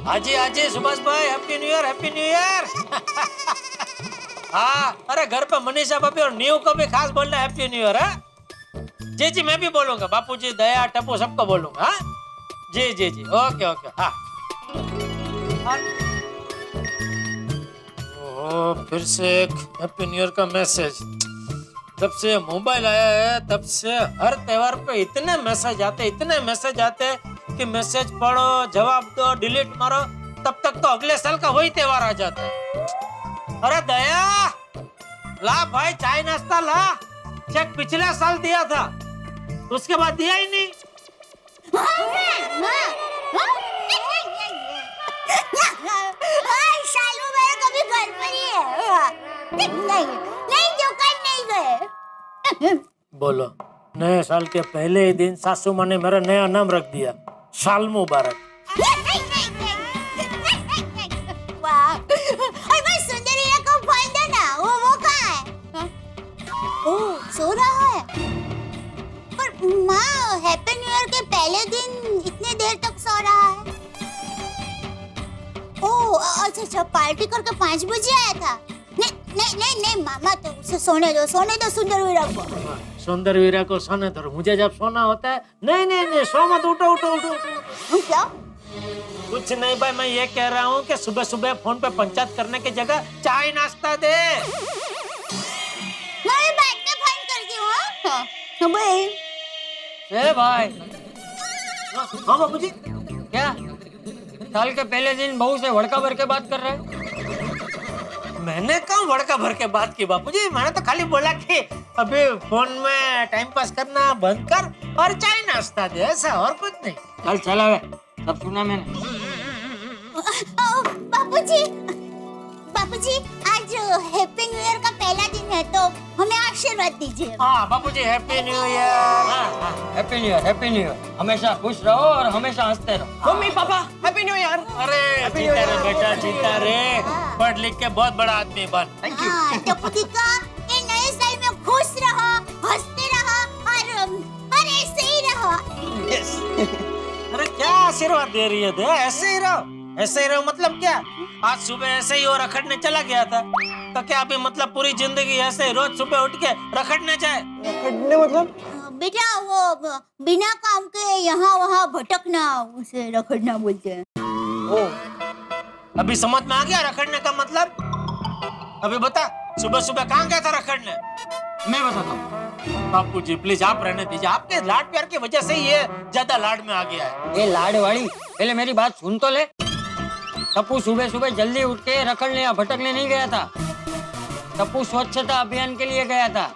हाजी हाजी सुभाष भाई, happy new year, happy new year. हाँ, अरे घर पे मनीषा भाभी और न्यू को भी खास बोलना हैप्पी न्यू ईयर। जी जी, मैं भी बोलूंगा। बापूजी, दया, टप्पू सबको बोलूंगा। हाँ जी जी जी, ओके ओके। हाँ ओह, फिर से एक हैप्पी न्यू ईयर का मैसेज। जब से मोबाइल आया है तब से हर त्योहार पे इतने मैसेज आते कि मैसेज पढ़ो, जवाब दो, डिलीट मारो, तब तक तो अगले साल का वही त्योहार आ जाता है। अरे दया, ला भाई चाय नाश्ता ला। चेक पिछले साल दिया था, उसके बाद दिया ही नहीं। शालू मेरा कभी घर पर ही है। नहीं दुकान नहीं गए। बोलो, नए साल के पहले ही दिन सासू माँ ने मेरा नया नाम रख दिया, साल मुबारक। वाह, भाई सुंदरी को फोन दो ना, वो कहाँ है? ओह, सो रहा है। पर माँ हैप्पी न्यू ईयर के पहले दिन इतने देर तक सो रहा है। ओह अच्छा, पार्टी करके 5 बजे आया था। नहीं, मामा तो उसे सोने दो सुंदर वीरा को। सौंदर्य वीरा को सोने दो, मुझे जब सोना होता है। नहीं नहीं नहीं, सो मत, उठो उठो उठो उठो। क्या? कुछ नहीं भाई, मैं ये कह रहा हूँ कि सुबह सुबह फोन पे पंचायत करने की जगह चाय नाश्ता दे। मैं बैठ के फोन करती हूँ। हाँ भाई। ए भाई, हाँ बाबूजी। क्या साल के पहले दिन बहू से भड़का भर के बात कर रहे हैं? मैंने कहाँ भड़का भर के बात की बापूजी, मैंने तो खाली बोला कि अभी फोन में टाइम पास करना बंद कर और चाय नाश्ता दे, ऐसा और कुछ नहीं। चल चल, अब सब सुना मैंने। बापूजी, बापूजी आज हैप्पी न्यू ईयर का पहला दिन है तो हमें आशीर्वाद दीजिए। हाँ Bapuji, happy new year. Happy new year, happy new year. हमेशा खुश रहो और हमेशा हंसते रहो। Mummy papa happy new year. अरे जीता रे बेटा, जीता रे, पढ़ लिख के बहुत बड़ा आदमी बन। Thank you. टप्पू दिक्का, ये नए साल में खुश रहो, हंसते रहो और ऐसे ही रहो। यस। अरे क्या आशीर्वाद दे रही है? दे, ऐसे ही रहो, ऐसे ही रहो मतलब क्या? आज सुबह ऐसे ही वो रखड़ने चला गया था, तो क्या अभी मतलब पूरी जिंदगी ऐसे ही रोज सुबह उठ के रखड़ने जाए? रखड़ने मतलब? बेटा वो बिना काम के यहाँ वहाँ भटकना, उसे रखड़ना बोलते हैं। ओ, अभी समझ में आ गया रखड़ने का मतलब? अभी बता, सुबह सुबह कहाँ गया था रखड़ने? मैं बताता हूँ। बापू जी प्लीज आप रहने दीजिए, आपके लाड प्यार की वजह से ये ज्यादा लाड में आ गया है। ये लाड वाली, पहले मेरी बात सुन तो ले। टप्पू सुबह सुबह जल्दी उठ के रखड़ने या भटकने नहीं गया था। टप्पू स्वच्छता अभियान के लिए गया था।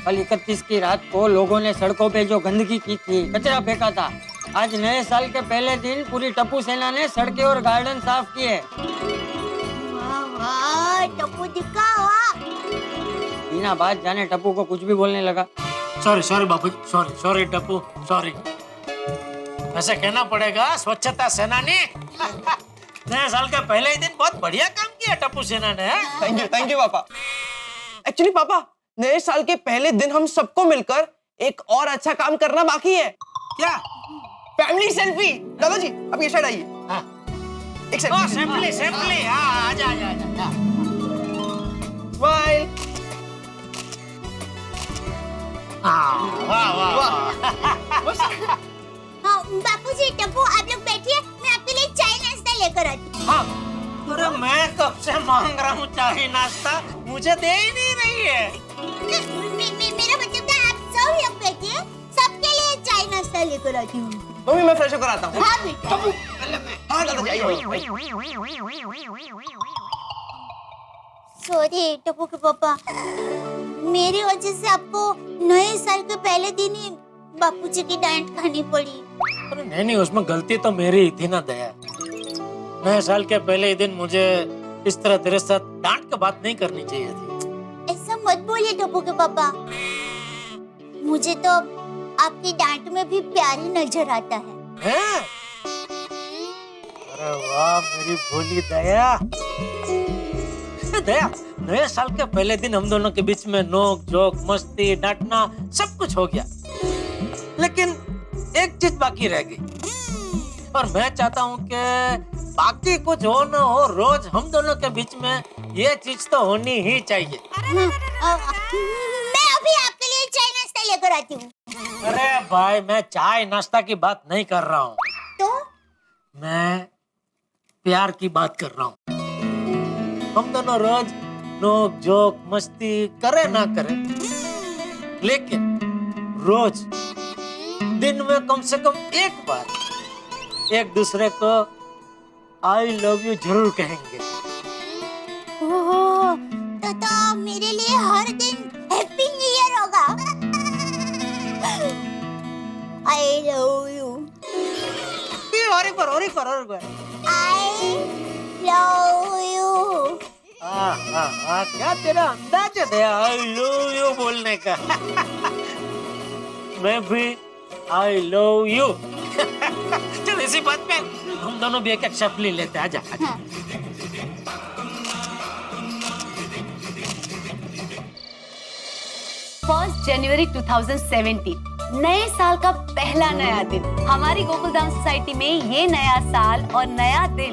कल 31 की रात को लोगों ने सड़कों पे जो गंदगी की थी, कचरा फेंका था। आज नए साल के पहले दिन पूरी टप्पू सेना ने सड़कें और गार्डन साफ किए। टप्पू दिक्का वाह। बिना बात जाने टप्पू को कुछ भी बोलने लगा। सॉरी सॉरी बापू, सॉरी सॉरी टप्पू, सॉरी। ऐसे कहना पड़ेगा, स्वच्छता सेनानी। नए साल के पहले ही दिन बहुत बढ़िया काम किया टप्पू सेना ने। थैंक यू पापा। एक्चुअली पापा, नए साल के पहले दिन हम सबको मिलकर एक और अच्छा काम करना बाकी है। क्या? Family selfie. दादाजी अब ये साइड आइए। हाँ। एक सेल्फी। सेल्फी सेल्फी, हाँ आजा आजा आजा। स्माइल। वाह वाह वाह। हाँ बापूजी, टप्पू आप लोग बैठिए, मैं आपके लिए चाय नाश्ता लेकर आती हूँ। हाँ, अरे मैं कब से मांग रहा हूँ चाय नाश्ता, मुझे दे ही नहीं रही है। मेरा मतलब था आप सब लोग बैठिए, सबके लिए चाय नाश्ता लेकर आती हूँ। मम्मी मैं फ्रेश होकर आता हूँ। हाँ बेटा। टप्पू, हाँ दादाजी आइए। सॉरी टप्पू के पापा, मेरी वजह से आपको नए साल के पहले दिन ही बापूजी की डांट खानी पड़ी। अरे नहीं नहीं, उसमें गलती तो मेरी ही थी ना दया। नए साल के पहले ही दिन मुझे इस तरह तेरे साथ डांट के बात नहीं करनी चाहिए थी। ऐसा मत बोलिए टप्पू के पापा, मुझे तो आपकी डांट में भी प्यार ही नजर आता है। हैं? अरे वाह मेरी भोली दया। दया, नए साल के पहले दिन हम दोनों के बीच में नोक जोक मस्ती डांटना सब कुछ हो गया, लेकिन एक चीज बाकी रह गई। और मैं चाहता हूँ कि बाकी कुछ हो न हो, रोज हम दोनों के बीच में ये चीज तो होनी ही चाहिए। मैं अभी आपके लिए चाय नाश्ता लेकर आती हूँ। अरे भाई, मैं चाय नाश्ता की बात नहीं कर रहा हूँ, तो मैं प्यार की बात कर रहा हूँ। हम दोनों रोज नोक जोक मस्ती करे ना करे, लेकिन रोज दिन में कम से कम एक बार एक दूसरे को आई लव यू जरूर कहेंगे। ओह, तो मेरे लिए हर दिन हैप्पी न्यू ईयर होगा। I love you. और एक बार आई लव यू। क्या तेरा अंदाज है आई लव यू बोलने का? मैं भी आई लव यू। चल इसी बात पे हम दोनों भी एक शब्द ले लेते हैं। आजा, आजा। 1 जनवरी 2017 नए साल का पहला नया दिन। हमारी गोकुलधाम सोसाइटी में ये नया साल और नया दिन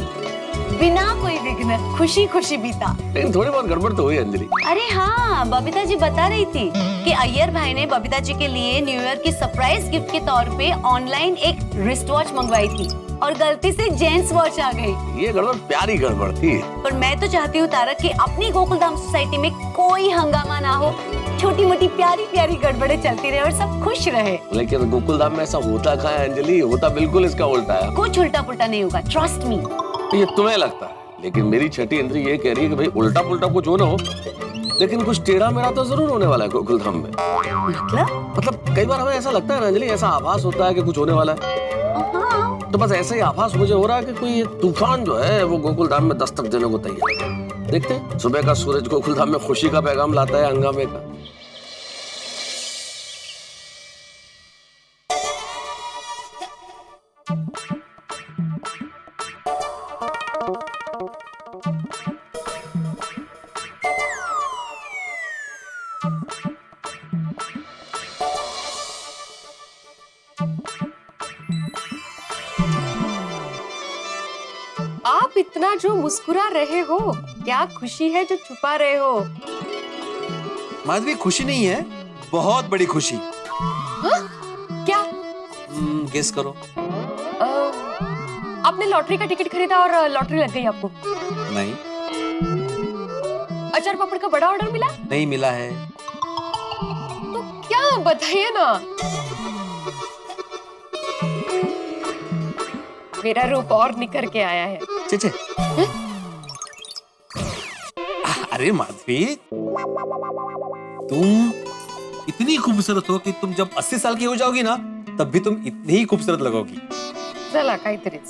बिना कोई विघ्न खुशी खुशी बीता। लेकिन थोड़ी बहुत गड़बड़ तो हुई अंजलि। अरे हाँ, बबीता जी बता रही थी कि अय्यर भाई ने बबीता जी के लिए न्यू ईयर की सरप्राइज गिफ्ट के तौर पे ऑनलाइन एक रिस्ट वॉच मंगवाई थी और गलती से जेंट्स वॉच आ गई। ये गड़बड़ प्यारी गड़बड़ थी। पर मैं तो चाहती हूँ तारक कि अपनी गोकुलधाम सोसाइटी में कोई हंगामा ना हो, छोटी मोटी प्यारी प्यारी गड़बड़े चलती रहे और सब खुश रहे। लेकिन गोकुलधाम में ऐसा होता कहाँ है अंजलि? होता बिल्कुल इसका उल्टा है। कुछ उल्टा पुल्टा नहीं होगा, ट्रस्ट मी। ये तुम्हें लगता है, लेकिन मेरी छठी इंद्री ये कह रही है कि भाई उल्टा पुल्टा कुछ हो ना हो, लेकिन कुछ टेढ़ा मेढ़ा तो जरूर होने वाला है गोकुलधाम में। मतलब कई बार हमें ऐसा लगता है ना अंजलि, ऐसा आभास होता है कि कुछ होने वाला है। तो बस ऐसा ही आभास मुझे हो रहा है कि कोई ये तूफान जो है वो गोकुलधाम में दस्तक देने को तैयार है। देखते हैं, सुबह का सूरज गोकुलधाम में खुशी का पैगाम लाता है हंगामे का। आप इतना जो मुस्कुरा रहे हो, क्या खुशी है जो छुपा रहे हो? माधवी, खुशी नहीं है, बहुत बड़ी खुशी। हाँ? क्या? गेस करो। आपने लॉटरी का टिकट खरीदा और लॉटरी लग गई आपको? नहीं। अचार पापड़ का बड़ा ऑर्डर मिला? नहीं मिला है। तो क्या बताइए ना। मेरा रूप और निखर के आया है। चे। अरे माधवी, तुम इतनी खूबसूरत हो कि तुम जब 80 साल की हो जाओगी ना, तब भी तुम इतनी ही खूबसूरत लगोगी। चला काहीतरीच।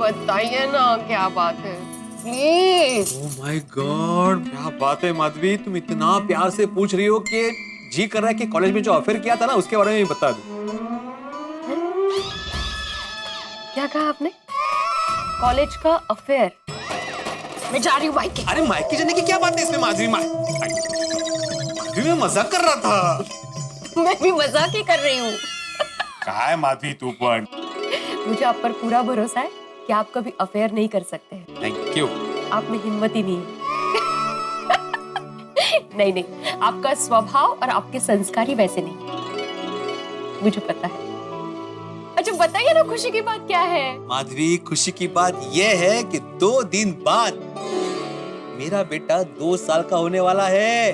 बताइए ना क्या बात है, प्लीज। ओह माय गॉड, क्या बात है माधवी, तुम इतना प्यार से पूछ रही हो कि जी कर रहा है कि कॉलेज में जो अफेयर किया था ना उसके बारे में भी बता दूं। क्या कहा आपने? कॉलेज का अफेयर? मैं जा रही हूँ मायके। अरे मायके जाने की क्या बात है इसमें माधवी? माधवी, मैं मजाक कर रहा था। मैं भी मजाक ही कर रही हूँ। कहा है माधवी तू पर? मुझे आप पर पूरा भरोसा है कि आप कभी अफेयर नहीं कर सकते हैं। Thank you. आप में हिम्मत ही नहीं है। नहीं, आपका स्वभाव और आपके संस्कार ही वैसे नहीं, मुझे पता है। अच्छा बताइए ना, खुशी की बात क्या है? माधवी, खुशी की बात यह है कि 2 दिन बाद मेरा बेटा 2 साल का होने वाला है।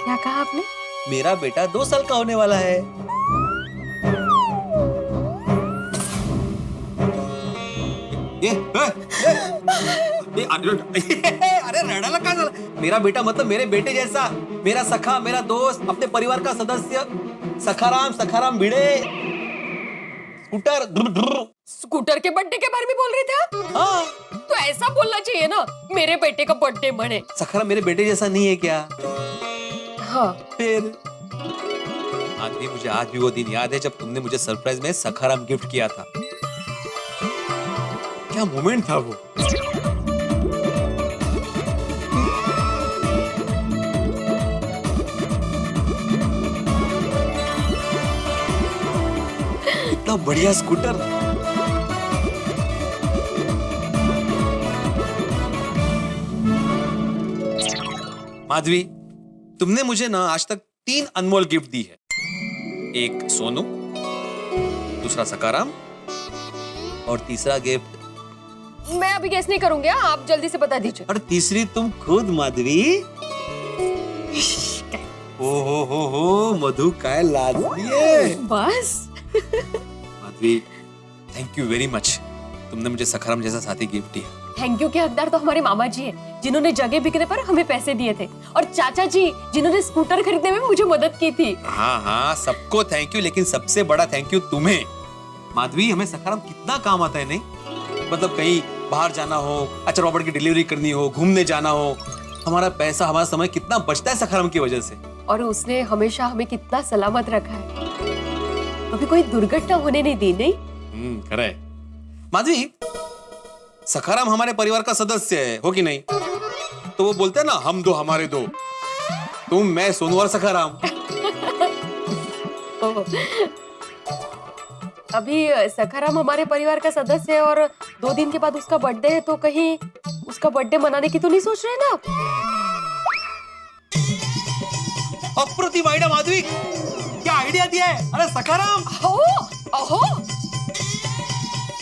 क्या कहा आपने? मेरा बेटा 2 साल का होने वाला है। अरे रडाला काय झालं? मेरा बेटा मतलब मेरे बेटे जैसा, मेरा सखा, मेरा दोस्त, अपने परिवार का सदस्य, सखाराम भिड़े। स्कूटर के बर्थडे के बारे में बोल रहे थे आप? हाँ। तो ऐसा बोलना चाहिए ना, मेरे बेटे का बर्थडे मने। सखाराम मेरे बेटे जैसा नहीं है क्या? हाँ। फिर माधवी, मुझे आज भी वो दिन याद है जब तुमने मुझे सरप्राइज में सखाराम गिफ्ट किया था। क्या मोमेंट था वो। इतना बढ़िया स्कूटर। माधवी, तुमने मुझे ना आज तक 3 अनमोल गिफ्ट दी है। एक सोनू, दूसरा सखाराम और तीसरा गिफ्ट मैं अभी गेस नहीं करूंगी, आप जल्दी से बता दीजिए। और तीसरी तुम खुद माधवी। हो मधु काय लाजली है। बस। Madhavi, thank you very much, तुमने मुझे सखाराम जैसा साथी गिफ्ट दिया। थैंक यू के हकदार तो हमारे मामा जी हैं, जिन्होंने जगह बिकने पर हमें पैसे दिए थे, और चाचा जी जिन्होंने स्कूटर खरीदने में मुझे मदद की थी। हाँ, सबको थैंक यू, लेकिन सबसे बड़ा थैंक यू तुम्हें। माधवी, हमें सखाराम कितना काम आता है, नहीं मतलब कहीं बाहर जाना हो, अच्छा रॉबर्ट की डिलीवरी करनी हो, घूमने जाना हो, हमारा पैसा, हमारा समय कितना बचता है सखाराम की वजह से। और उसने हमेशा हमें कितना सलामत रखा है, कभी कोई दुर्घटना होने नहीं दी। नहीं करे माधवी, सखाराम हमारे परिवार का सदस्य है, हो कि नहीं? तो वो बोलते हैं ना, हम दो हमारे दो, तुम, मैं, सोनू और सखाराम। अभी सखाराम हमारे परिवार का सदस्य है और 2 दिन के बाद उसका बर्थडे है, तो कहीं उसका बर्थडे मनाने की तो नहीं सोच रहे ना आप? अप्रतिम आइडिया माधवी, क्या आइडिया दिया है। अरे सखाराम, अहो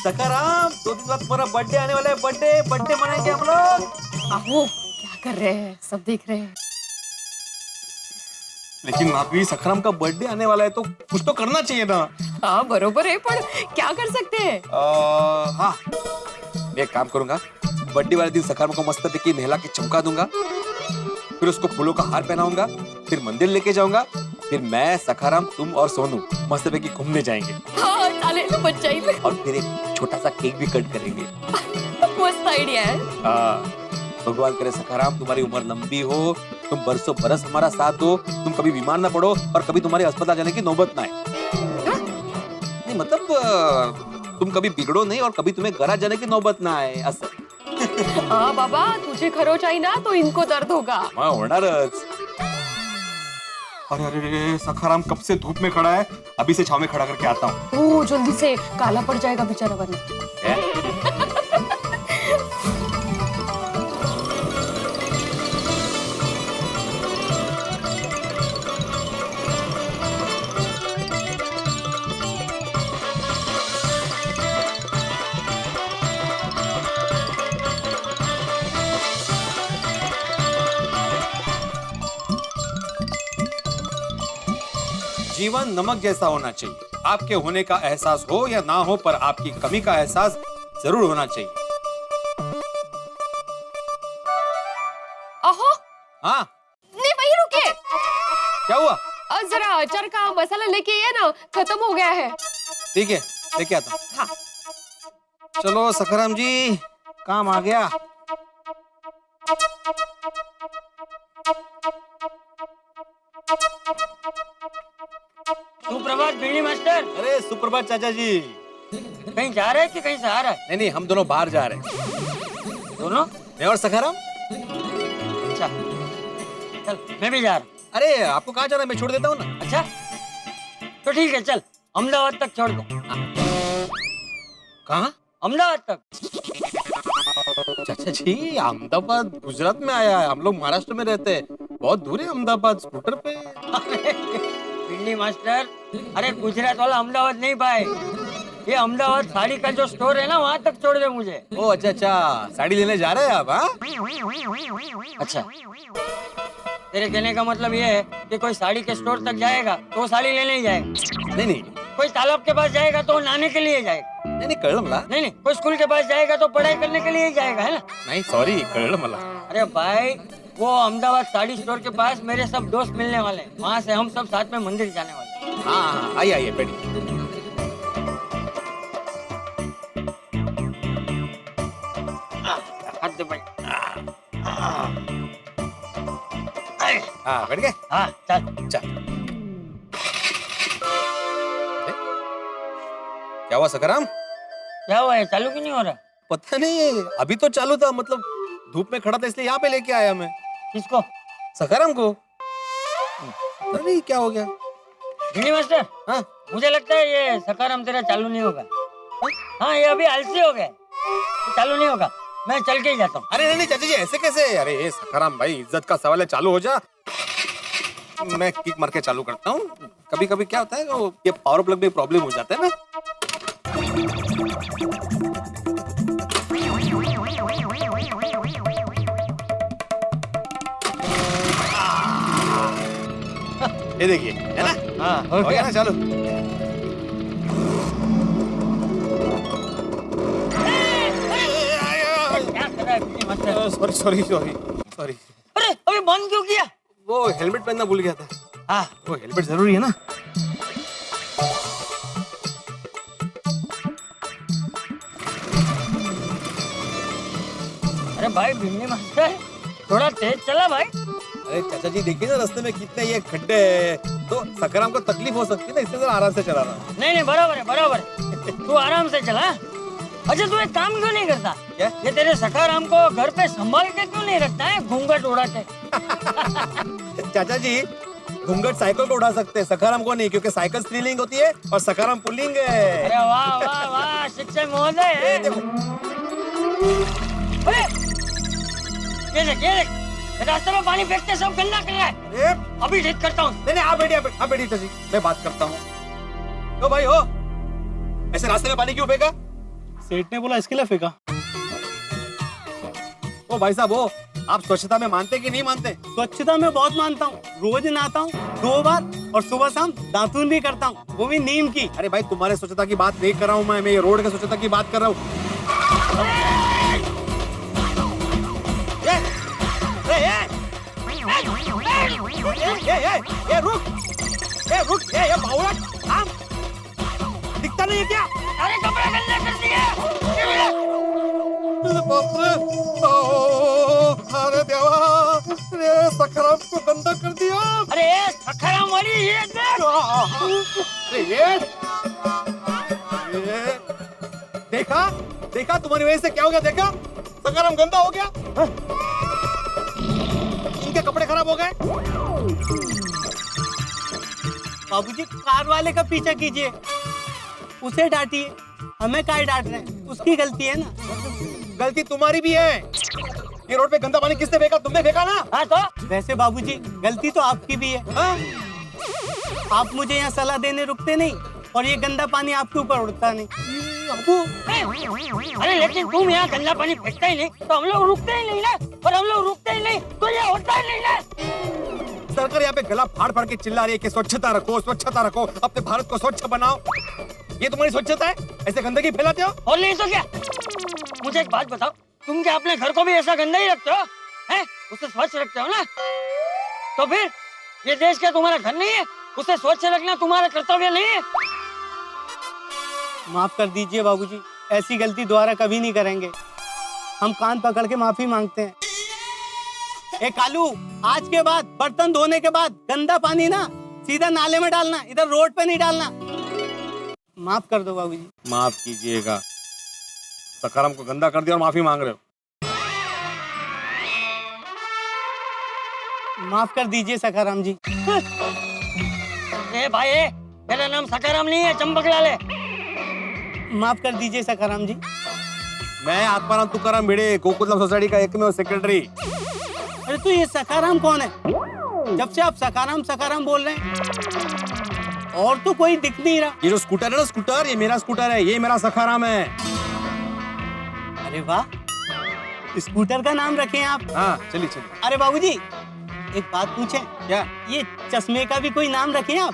सखाराम 2 दिन बाद तुम्हारा बर्थडे आने वाला है। बर्थडे मनाएंगे हम लोग। अहो क्या कर रहे हैं, सब देख रहे हैं। लेकिन माधवी, सखाराम का बर्थडे आने वाला है तो कुछ तो करना चाहिए ना। हाँ बरोबर है, पर क्या कर सकते हैं? हाँ, मैं एक काम करूंगा। बर्थडे वाले दिन सखाराम को मस्त पैकी नहला के चमका दूंगा, फिर उसको फूलों का हार पहनाऊंगा, फिर मंदिर लेके जाऊंगा, फिर मैं, सखाराम, तुम और सोनू मस्त पैकी घूमने जाएंगे। हाँ चालेल, मजा येईल। और फिर एक छोटा सा केक भी कट करेंगे। मस्त आइडिया है। भगवान करे सखाराम तुम्हारी उम्र लंबी हो, तुम बरसों बरस हमारा साथ दो, तुम कभी बीमार ना पड़ो और कभी तुम्हारे अस्पताल जाने की नौबत ना आए। नहीं मतलब तुम कभी बिगड़ो नहीं और कभी तुम्हें घरात जाने की नौबत ना आए असं। हाँ बाबा, तुझे खरोच आई ना तो इनको दर्द होगा। हाँ होणारच। अरे सखाराम कब से धूप में खड़ा है, अभी से छांव में खड़ा करके आता हूँ। ओ जल्दी से, काला पड़ जाएगा बेचारा वरना। जीवन नमक जैसा होना चाहिए। आपके होने का एहसास हो या ना हो, पर आपकी कमी का एहसास जरूर होना चाहिए। अहो हाँ, नहीं वही रुके। क्या हुआ? जरा अचार का मसाला लेके आइए ना, खत्म हो गया है। ठीक है, लेके आता हूँ। हाँ। चलो सखाराम जी, काम आ गया। सुप्रभात बीड़ी मास्टर। अरे सुप्रभात चाचा जी। कहीं जा रहे हैं कि कहीं से आ रहा है? नहीं, हम दोनों बाहर जा रहे हैं। दोनों? मैं और सखाराम। अच्छा चल, मैं भी जा रहा हूँ। अरे आपको कहाँ जाना है, मैं छोड़ देता हूँ ना। अच्छा तो ठीक है, चल अहमदाबाद तक छोड़ दो। कहाँ? अहमदाबाद तक। चाचा जी, अहमदाबाद गुजरात में आया है, हम लोग महाराष्ट्र में रहते हैं, बहुत दूर है अहमदाबाद। स्कूटर पे। पिंडी मास्टर, अरे गुजरात वाला अहमदाबाद नहीं भाई, ये अहमदाबाद साड़ी का जो स्टोर है ना, वहाँ तक छोड़ दे मुझे। ओ अच्छा, साड़ी लेने जा रहे हैं आप? हाँ, अच्छा तेरे कहने का मतलब ये है कि कोई साड़ी के स्टोर तक जाएगा तो वो साड़ी लेने ही जाएगा? नहीं, कोई तालाब के पास जाएगा तो नहाने के लिए जाएगा? नहीं कळलं मला। नहीं, कोई स्कूल के पास जाएगा तो पढ़ाई करने के लिए ही जाएगा, है ना? नहीं सॉरी, कळलं मला। अरे भाई, वो अहमदाबाद साड़ी स्टोर के पास मेरे सब दोस्त मिलने वाले हैं, वहाँ से हम सब साथ में मंदिर जाने वाले हैं। हाँ, आइए बैठिए। हाँ बैठ गए। हाँ चल चल। क्या हुआ सखाराम? क्या हुआ है, चालू क्यों नहीं हो रहा? पता नहीं, अभी तो चालू था, मतलब धूप में खड़ा था इसलिए यहाँ पे लेके आया मैं। किसको? सखाराम को। पता नहीं क्या हो गया। भिंडी मास्टर, हाँ मुझे लगता है ये सखाराम तेरा चालू नहीं होगा। हाँ ये अभी आलसी हो गया, चालू नहीं होगा, मैं चल के ही जाता हूँ। अरे नहीं चाचा जी, ऐसे कैसे? अरे ये सखाराम भाई, इज्जत का सवाल है, चालू हो जा। मैं किक मार के चालू करता हूँ। कभी कभी क्या होता है, वो ये पावर प्लग में प्रॉब्लम हो जाता है ना। ये देखिए, है ना? हाँ हो गया ना चालू। क्या कर रहा है भिंडी मास्टर? सॉरी। अरे अभी बंद क्यों किया? वो हेलमेट पहनना भूल गया था। हाँ वो हेलमेट जरूरी है ना। अरे भाई भिंडी मास्टर, थोड़ा तेज चला भाई। अरे चाचा जी देखिए ना, रास्ते में कितने ये खड्डे हैं, तो सखाराम को तकलीफ हो सकती है ना, इसलिए जरा आराम से चला रहा। नहीं बराबर है। तू आराम से चला। अच्छा तू एक काम क्यों नहीं करता? क्या? ये तेरे सखाराम को घर पे संभाल के क्यों नहीं रखता है, घूंघट उड़ा के? चाचा जी, घूंघट साइकिल को उठा सकते हैं, सखाराम को नहीं, क्योंकि साइकिल स्त्रीलिंग होती है और सखाराम पुल्लिंग है। अरे वाह वाह वाह, शिक्षक महोदय। देखो, अरे ये देख, रास्ते में पानी फेंकते सब गंदा कर रहा है। अभी ठीक करता हूँ। नहीं आप बैठिए चाची, मैं बात करता हूँ। तो भाई हो, ऐसे रास्ते में पानी क्यों फेंका? सेठ ने बोला इसके लिए फेंका। ओ भाई साहब, हो आप स्वच्छता में मानते कि नहीं मानते? स्वच्छता में बहुत मानता हूँ, रोज नहाता हूँ 2 बार और सुबह शाम दातून भी करता हूँ, वो भी नीम की। अरे भाई तुम्हारे स्वच्छता की बात नहीं कर रहा हूँ मैं ये रोड के स्वच्छता की बात कर रहा हूँ। रुक, ये बावड़ा काम दिखता नहीं है क्या? अरे कपड़े गंदे कर दिए। बाप रे, अरे देवा, अरे सखाराम को गंदा कर दिया। अरे सखाराम वाली ये देख। अरे ये देखा तुम्हारी वजह से क्या हो गया? देखा, सखाराम गंदा हो गया। इनके कपड़े खराब हो गए। बाबूजी कार वाले का पीछा कीजिए, उसे डांटिए, हमें काय डांट रहे हैं? उसकी गलती है ना। गलती तुम्हारी भी है। ये रोड पे गंदा पानी किसने फेंका? तुमने फेंका ना? हाँ तो वैसे बाबूजी गलती तो आपकी भी है। हाँ? आप मुझे यहाँ सलाह देने रुकते नहीं और ये गंदा पानी आपके ऊपर उड़ता नहीं। अरे लेकिन तुम यहाँ गंदा पानी फेंकता ही नहीं तो हम लोग रुकते ही नहीं ना, और हम लोग रुकते ही नहीं तो ये होता ही नहीं ना। सरकार यहाँ पे गला फाड़ के चिल्ला रही है कि स्वच्छता रखो, अपने भारत को स्वच्छ बनाओ। ये तुम्हारी स्वच्छता है? ऐसे गंदगी फैलाते हो? और नहीं तो क्या? मुझे एक बात बताओ, तुम क्या अपने घर को भी ऐसा गंदा ही रखते हो? हैं? उसे स्वच्छ रखते हो ना? तो फिर ये देश क्या तुम्हारा घर नहीं है? उसे स्वच्छ रखना तुम्हारा कर्तव्य नहीं है? माफ कर दीजिए बाबूजी, ऐसी गलती दोबारा कभी नहीं करेंगे। हम कान पकड़ के माफी मांगते हैं। ए कालू, आज के बाद बर्तन धोने के बाद गंदा पानी ना सीधा नाले में डालना, इधर रोड पे नहीं डालना। माफ कर दो बाबूजी। माफ कीजिएगा, सखाराम को गंदा कर दिया और माफी मांग रहे हो। माफ कर दीजिए सखाराम जी। ए भाई, मेरा नाम सखाराम नहीं है, चंपकलाल है। माफ कर दीजिए सखाराम जी। मैं आत्माराम तुकाराम भिड़े, गोकुलधाम सोसाइटी का एकमेव सेक्रेटरी। अरे तो ये सखाराम कौन है? जब से आप सखाराम बोल रहे हैं और तो कोई दिख नहीं रहा। ये जो स्कूटर है ना, स्कूटर, ये मेरा स्कूटर है, ये मेरा सखाराम है। अरे वाह, स्कूटर का नाम रखे हैं आप? हाँ, चलिए। अरे बाबूजी एक बात पूछें? क्या? ये चश्मे का भी कोई नाम रखे हैं आप?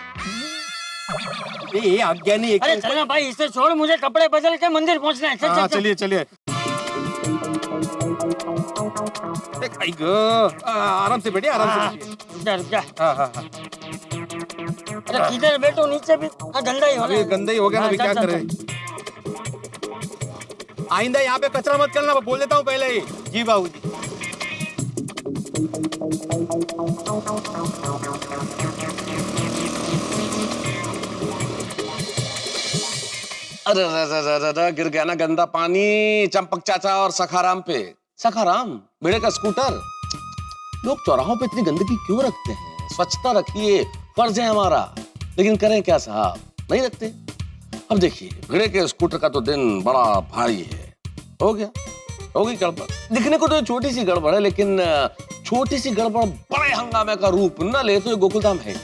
ये अज्ञानी। अरे चलना भाई, इसे छोड़, मुझे कपड़े बदल के मंदिर पहुंचना है। चल। चलिए। आराम से बैठिए, रुक जा। हाँ। अरे किधर बैठो? नीचे भी गंदा ही हो रहा है। गंदा ही हो गया ना, क्या करें? आइंदा यहाँ पे कचरा मत करना, मैं बोल देता हूँ पहले ही। जी बाबूजी। अरे गिर गया ना गंदा पानी चंपक चाचा और सखाराम पे। सखाराम, बेड़े का स्कूटर। लोग चौराहों पे इतनी गंदगी क्यों रखते हैं? स्वच्छता रखिए, फर्ज है हमारा। लेकिन करें क्या साहब, नहीं रखते। अब देखिए, भिड़े के स्कूटर का तो दिन बड़ा भारी है। हो गई गड़बड़। दिखने को तो छोटी सी गड़बड़ है, लेकिन छोटी सी गड़बड़ बड़े हंगामे का रूप न ले तो ये गोकुलधाम है।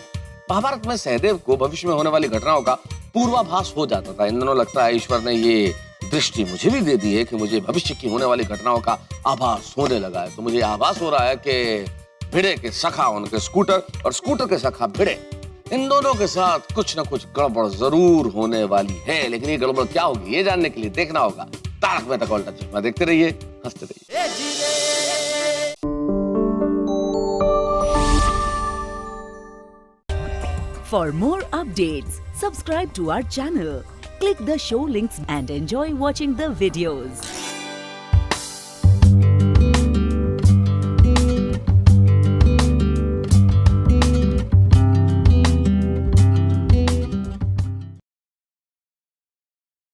महाभारत में सहदेव को भविष्य में होने वाली घटनाओं का पूर्वाभास हो जाता था। इन दिनों लगता है ईश्वर ने ये दृष्टि मुझे भी दे दी है कि मुझे भविष्य की होने वाली घटनाओं का आभास होने लगा है। तो मुझे आभास हो रहा है कि भिड़े के सखा उनके स्कूटर और स्कूटर के सखा भिड़े, इन दोनों के साथ कुछ न कुछ गड़बड़ जरूर होने वाली है। लेकिन ये गड़बड़ क्या होगी, ये जानने के लिए देखना होगा तारक मेहता का उल्टा चश्मा। देखते रहिए, हंसते रहिए। For more updates, subscribe to our channel, click the show links and enjoy watching the videos.